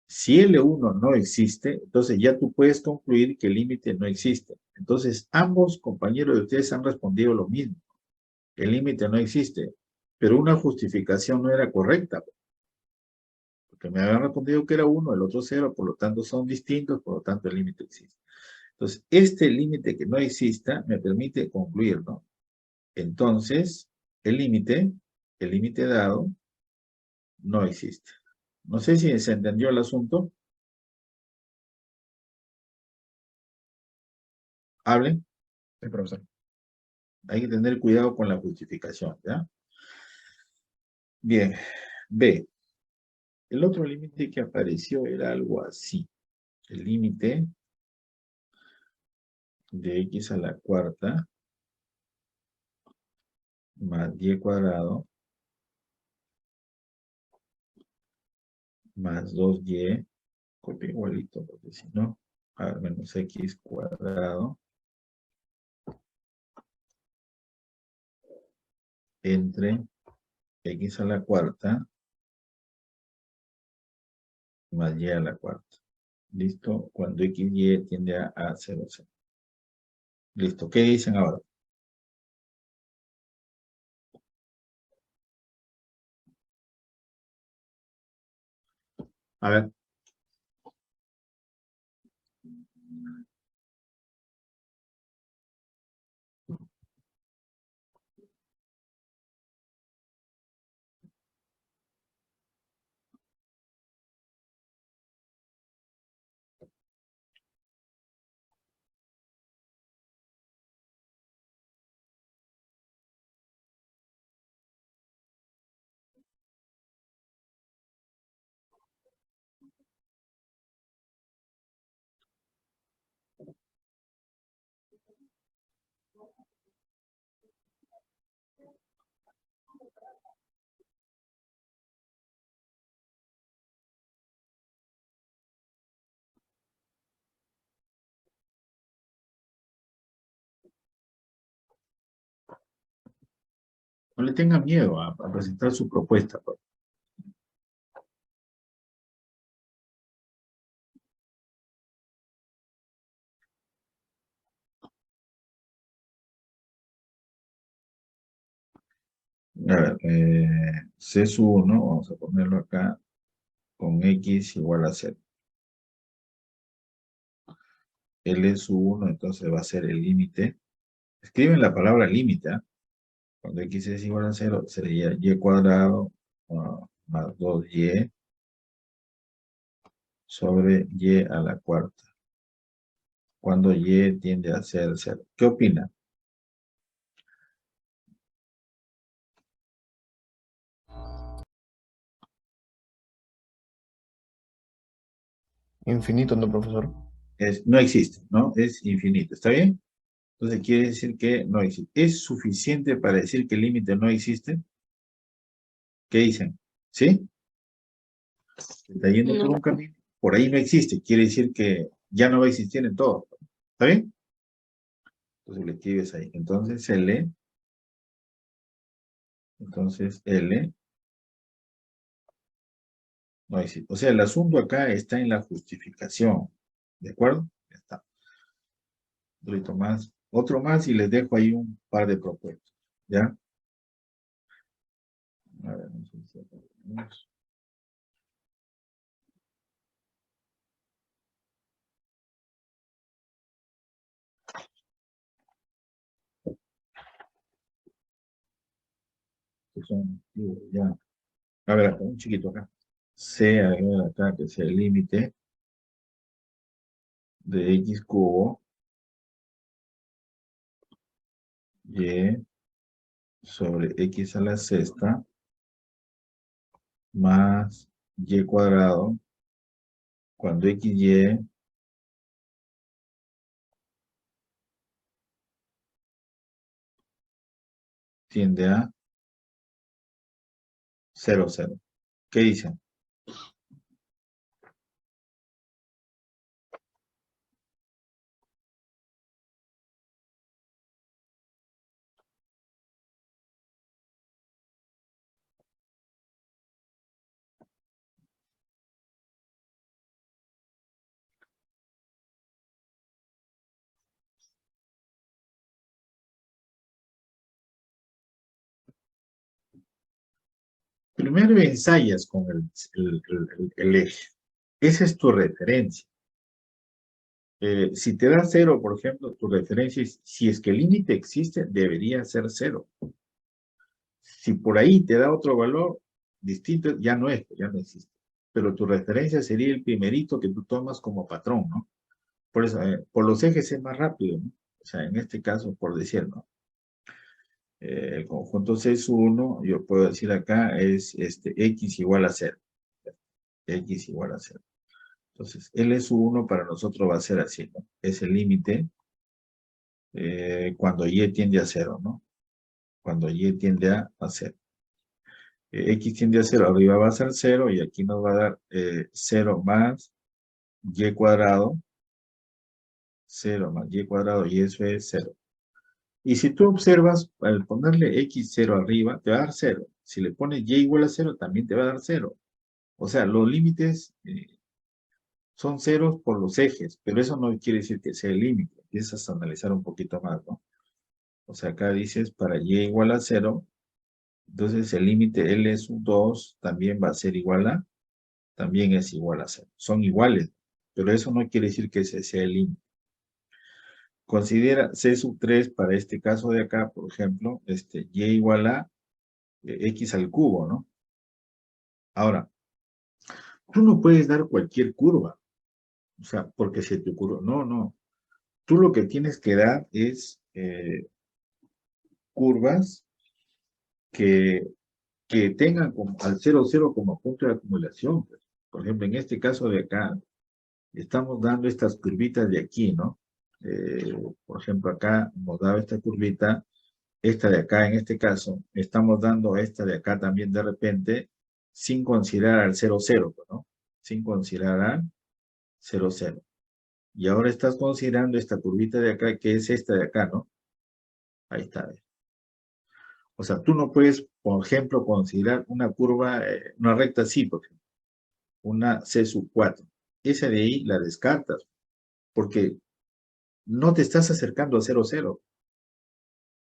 Si L1 no existe, entonces ya tú puedes concluir que el límite no existe. Entonces, ambos compañeros de ustedes han respondido lo mismo. El límite no existe, pero una justificación no era correcta, porque me habían respondido que era 1, el otro 0, por lo tanto son distintos, por lo tanto el límite existe. Entonces, este límite que no exista me permite concluir, ¿no? Entonces, el límite dado, no existe. No sé si se entendió el asunto. Hablen. Sí, profesor. Hay que tener cuidado con la justificación, ¿ya? Bien. B. El otro límite que apareció era algo así. El límite de x a la cuarta más y cuadrado más 2y, copia igualito, porque si no, a ver, menos x cuadrado entre x a la cuarta más y a la cuarta. ¿Listo? Cuando x y tiende a 0, 0. Listo. ¿Qué dicen ahora? A ver. No le tengan miedo a presentar su propuesta, pues. A ver, C sub 1, vamos a ponerlo acá, con x igual a 0. L sub 1, entonces va a ser el límite. Escriben la palabra límite, ¿eh? Cuando x es igual a 0, sería y cuadrado más 2y sobre y a la cuarta. Cuando y tiende a ser 0. ¿Qué opina? Infinito, ¿no, profesor? No existe, ¿no? Es infinito, ¿está bien? Entonces quiere decir que no existe. ¿Es suficiente para decir que el límite no existe? ¿Qué dicen? ¿Sí? Se está yendo por No, un camino. Por ahí no existe. Quiere decir que ya no va a existir en todo. ¿Está bien? Entonces le escribes ahí. Entonces L no existe. O sea, el asunto acá está en la justificación. ¿De acuerdo? Ya está. Otro más y les dejo ahí un par de propuestas. ¿Ya? A ver, no sé si aparecemos. Que son antiguos, ya. A ver, acá, un chiquito acá. C, a ver acá, que sea el límite de x cubo y sobre x a la sexta más y cuadrado cuando x y tiende a 0, 0. ¿Qué dicen? Primero ensayas con el eje. Esa es tu referencia. Si te da 0, por ejemplo, tu referencia es, si es que el límite existe, debería ser 0. Si por ahí te da otro valor distinto, ya no es, ya no existe. Pero tu referencia sería el primerito que tú tomas como patrón, ¿no? Por eso, por los ejes es más rápido, ¿no? O sea, en este caso, por decir, ¿no? El conjunto C es 1, yo puedo decir acá, es x igual a 0. X igual a 0. Entonces, L es 1 para nosotros va a ser así, ¿no? Es el límite cuando Y tiende a 0, ¿no? Cuando Y tiende a 0. X tiende a 0, arriba va a ser 0 y aquí nos va a dar 0 más Y cuadrado, 0 más Y cuadrado y eso es 0. Y si tú observas, al ponerle X0 arriba, te va a dar 0. Si le pones Y igual a 0, también te va a dar 0. O sea, los límites son ceros por los ejes, pero eso no quiere decir que sea el límite. Empiezas a analizar un poquito más, ¿no? O sea, acá dices para Y igual a 0, entonces el límite L es un 2, también va a ser igual a, también es igual a 0. Son iguales, pero eso no quiere decir que ese sea el límite. Considera C sub 3 para este caso de acá, por ejemplo, Y igual a X al cubo, ¿no? Ahora, tú no puedes dar cualquier curva. O sea, porque se te ocurrió. No, no. Tú lo que tienes que dar es curvas que tengan como, al 0, 0 como punto de acumulación. Pues. Por ejemplo, en este caso de acá, estamos dando estas curvitas de aquí, ¿no? Por ejemplo, acá hemos dado esta curvita, esta de acá en este caso, estamos dando esta de acá también de repente, sin considerar al 0, 0, ¿no? Sin considerar al 0, 0. Y ahora estás considerando esta curvita de acá, que es esta de acá, ¿no? Ahí está. O sea, tú no puedes, por ejemplo, considerar una curva, una recta así, por ejemplo, una C sub 4. Esa de ahí la descartas, porque no te estás acercando a 0, 0.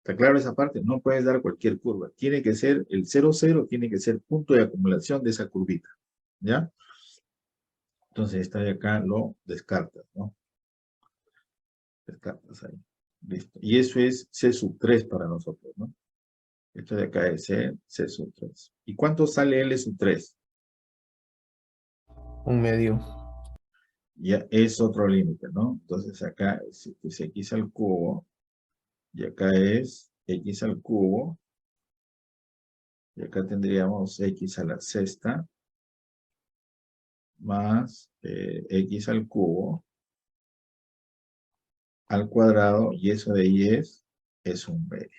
¿Está claro esa parte? No puedes dar cualquier curva. Tiene que ser el 0, 0, tiene que ser punto de acumulación de esa curvita. ¿Ya? Entonces, esta de acá lo descartas, ¿no? Descartas ahí. Listo. Y eso es C sub 3 para nosotros, ¿no? Esto de acá es C sub 3. ¿Y cuánto sale L sub 3? Un medio. Ya es otro límite, ¿no? Entonces acá es X al cubo, y acá es X al cubo, y acá tendríamos X a la sexta, más X al cubo, al cuadrado, y eso de ahí es un medio.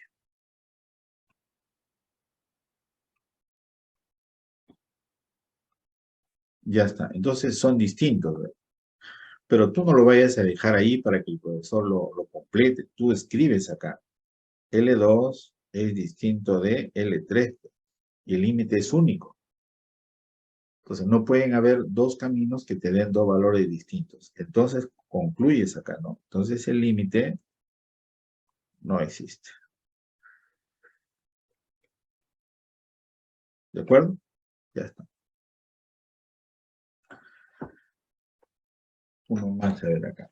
Ya está. Entonces son distintos, ¿verdad? Pero tú no lo vayas a dejar ahí para que el profesor lo complete. Tú escribes acá. L2 es distinto de L3 y el límite es único. Entonces no pueden haber dos caminos que te den dos valores distintos. Entonces concluyes acá, ¿no? Entonces el límite no existe. ¿De acuerdo? Ya está. Uno más a ver acá.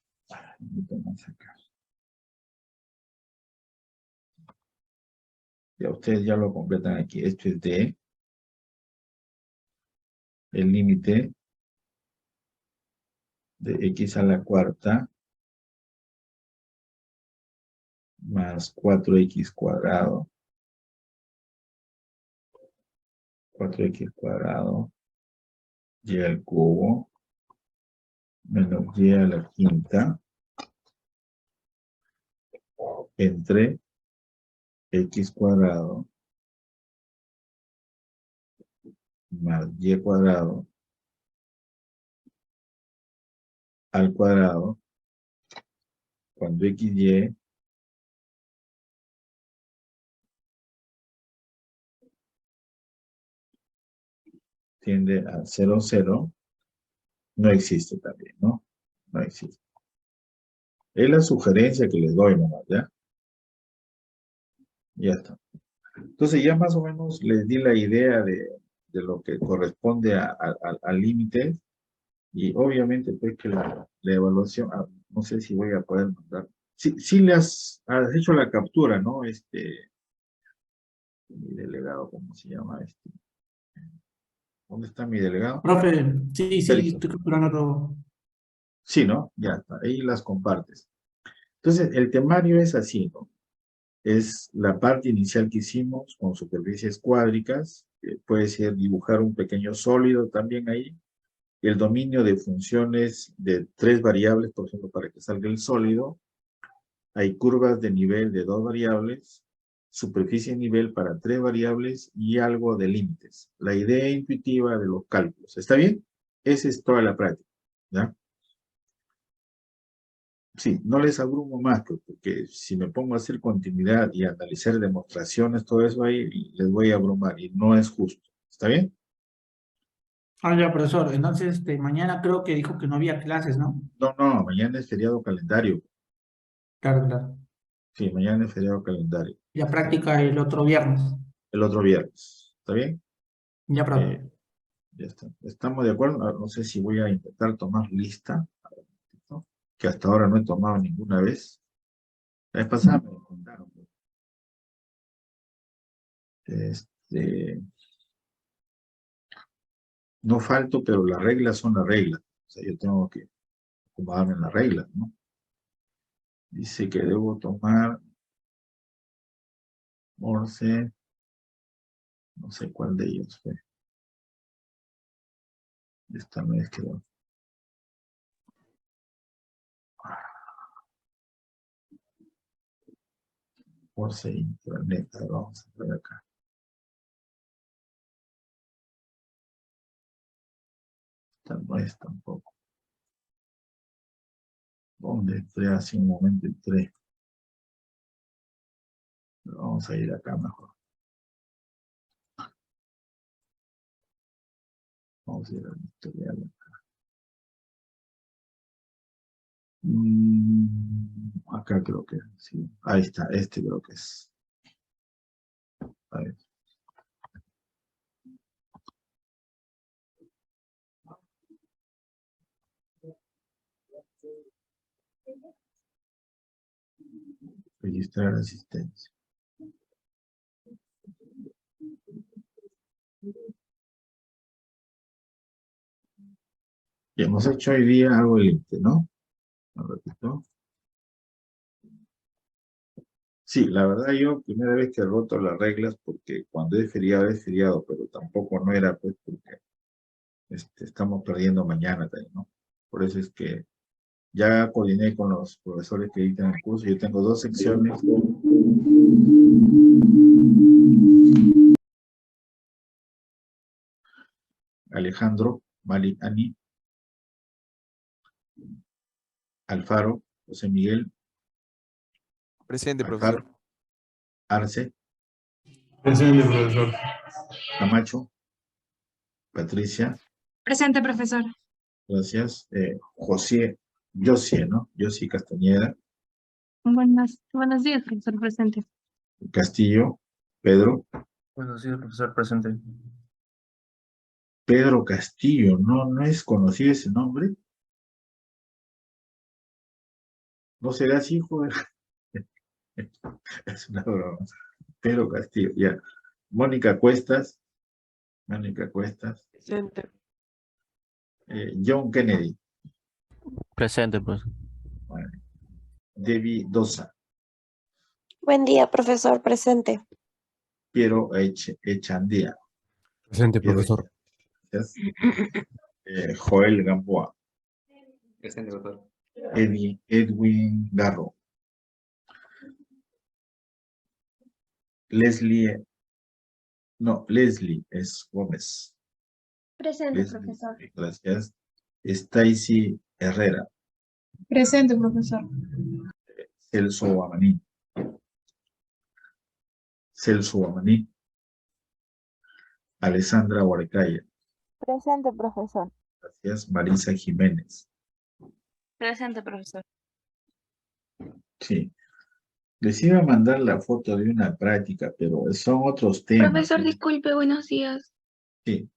Un poquito más acá. Ya ustedes ya lo completan aquí. Esto es de el límite de x a la cuarta más 4x cuadrado. 4x cuadrado y al cubo menos y a la quinta entre X cuadrado más Y cuadrado al cuadrado cuando XY tiende a 0, 0, no existe también, ¿no? No existe. Es la sugerencia que les doy nomás, ¿ya? Ya está. Entonces ya más o menos les di la idea de lo que corresponde al límite y obviamente pues que la evaluación, no sé si voy a poder mandar. Sí le has hecho la captura, ¿no? Mi delegado, ¿cómo se llama? ¿Dónde está mi delegado? Profe, sí, Sergio. estoy capturando todo. Sí, ¿no? Ya está, ahí las compartes. Entonces, el temario es así, ¿no? Es la parte inicial que hicimos con superficies cuádricas, puede ser dibujar un pequeño sólido también ahí, el dominio de funciones de 3 variables, por ejemplo, para que salga el sólido, hay curvas de nivel de 2 variables, superficie nivel para 3 variables y algo de límites. La idea intuitiva de los cálculos. ¿Está bien? Esa es toda la práctica, ¿ya? Sí, no les abrumo más, porque si me pongo a hacer continuidad y a analizar demostraciones, todo eso ahí, les voy a abrumar y no es justo. ¿Está bien? Ah, ya, profesor. Entonces, mañana creo que dijo que no había clases, ¿no? No, mañana es feriado calendario. Claro, claro. Sí, mañana es feriado calendario. Ya práctica el otro viernes. El otro viernes. ¿Está bien? Ya, profe. Ya está. ¿Estamos de acuerdo? No sé si voy a intentar tomar lista, ¿no? Que hasta ahora no he tomado ninguna vez. La vez pasada me lo contaron. No falto, pero las reglas son las reglas. O sea, yo tengo que acomodarme en las reglas, ¿no? Dice que debo tomar Morse, no sé cuál de ellos fue. Esta no es que... Morse Internet, vamos a ver acá. Esta no es tampoco. ¿Dónde entré? Hace un momento entré. Pero vamos a ir acá mejor. Vamos a ir al historial acá. Acá creo que sí. Ahí está, este creo que es. A ver. Registrar asistencia. Y hemos hecho hoy día algo de límite, ¿no? Un ratito. Sí, la verdad yo primera vez que roto las reglas porque cuando es feriado, pero tampoco no era pues porque estamos perdiendo mañana también, ¿no? Por eso es que ya coordiné con los profesores que dictan el curso, yo tengo 2 secciones. Alejandro, Mali, Ani, Alfaro, José Miguel, Presente, Alfaro, profesor. Arce, Presente, profesor. Camacho, Patricia, Presente, profesor. gracias, José, Josie, ¿no? Josie Castañeda, Buenos días, profesor. Presente. Castillo, Pedro, Buenos días, profesor. Presente. Pedro Castillo, ¿no es conocido ese nombre? ¿No serás hijo de...? Es una broma. Pedro Castillo, ya. Mónica Cuestas, Presente. John Kennedy, Presente, pues. bueno, Debbie Dosa, Buen día, profesor, presente. Piero Echandía, Presente, Piero profesor. Gracias. Joel Gamboa, Presente, profesor. Edwin Garro, Leslie, no, Leslie es Gómez. Presente, Leslie, profesor. gracias. Stacy Herrera. Presente, profesor. Celso Guamaní. Celso Guamaní. Alessandra Huarcaya. Presente, profesor. Gracias. Marisa Jiménez. Presente, profesor. Sí. Les iba a mandar la foto de una práctica, pero son otros temas. Profesor, disculpe, buenos días. Sí.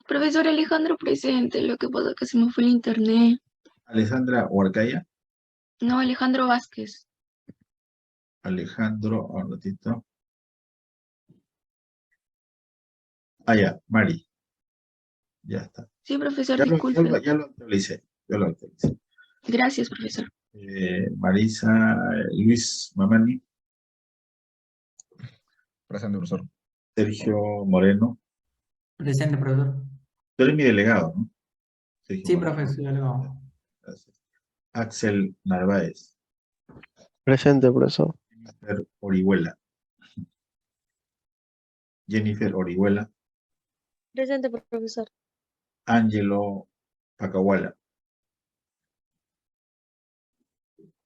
Profesor Alejandro presente, lo que pasa es que se me fue el internet. Alessandra Huarcaya. No, Alejandro Vázquez. Alejandro, un ratito. Ah, ya, Mari. Ya está. Sí, profesor, Ya disculpe. ya lo actualicé. Ya lo actualicé. Gracias, profesor. Marisa, Luis Mamani, Presente, profesor. Sergio Moreno. Presente, profesor. Tú eres mi delegado, ¿no? Sergio Sí, Moreno. profesor. Delegado. Gracias. Axel Narváez. Presente, profesor. Jennifer Orihuela. Jennifer Orihuela. Presente, profesor. Ángelo Pacahuala.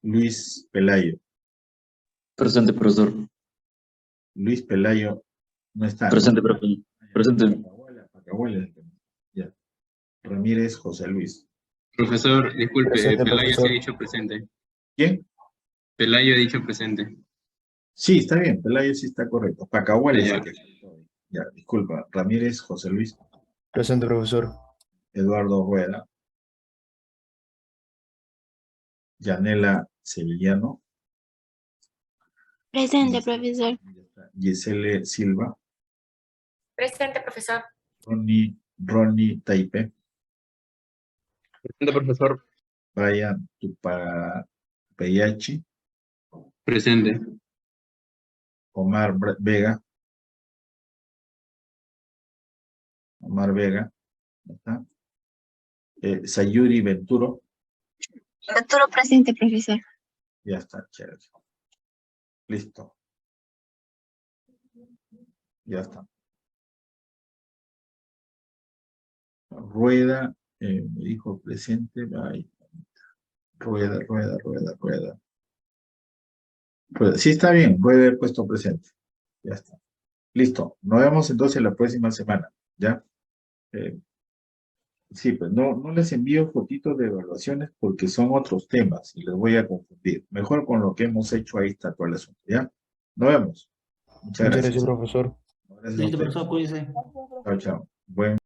Luis Pelayo. Presente, profesor. Luis Pelayo no está. Presente, ¿no? profesor. Presente. Pacahuala. Ya. Ramírez José Luis. Profesor, disculpe, Presente, Pelayo sí profesor. ha dicho presente. ¿Quién? Pelayo ha dicho presente. Sí, está bien. Pelayo sí está correcto. Pacahuala es Ya. el que faltó. Ya, disculpa. Ramírez José Luis. Presente, profesor. Eduardo Rueda. Yanela Sevillano. Presente, profesor. Gisele Silva. Presente, profesor. Ronnie Taipe. Presente, profesor. Brian Tupayachi. Presente. Omar Vega. Omar Vega. ¿No está? Sayuri Venturo. Arturo presente, profesor. Ya está, chévere. Listo. Ya está. Rueda, me dijo presente. Ay, Rueda. Sí, está bien, puede haber puesto presente. Ya está. Listo. Nos vemos entonces la próxima semana. ¿Ya? Sí, pues no les envío fotitos de evaluaciones porque son otros temas y les voy a confundir. Mejor con lo que hemos hecho, ahí está todo el asunto. ¿Ya? Nos vemos. Muchas gracias. profesor. Gracias a Listo, ustedes. profesor, cuídese. Chao, chao. Buen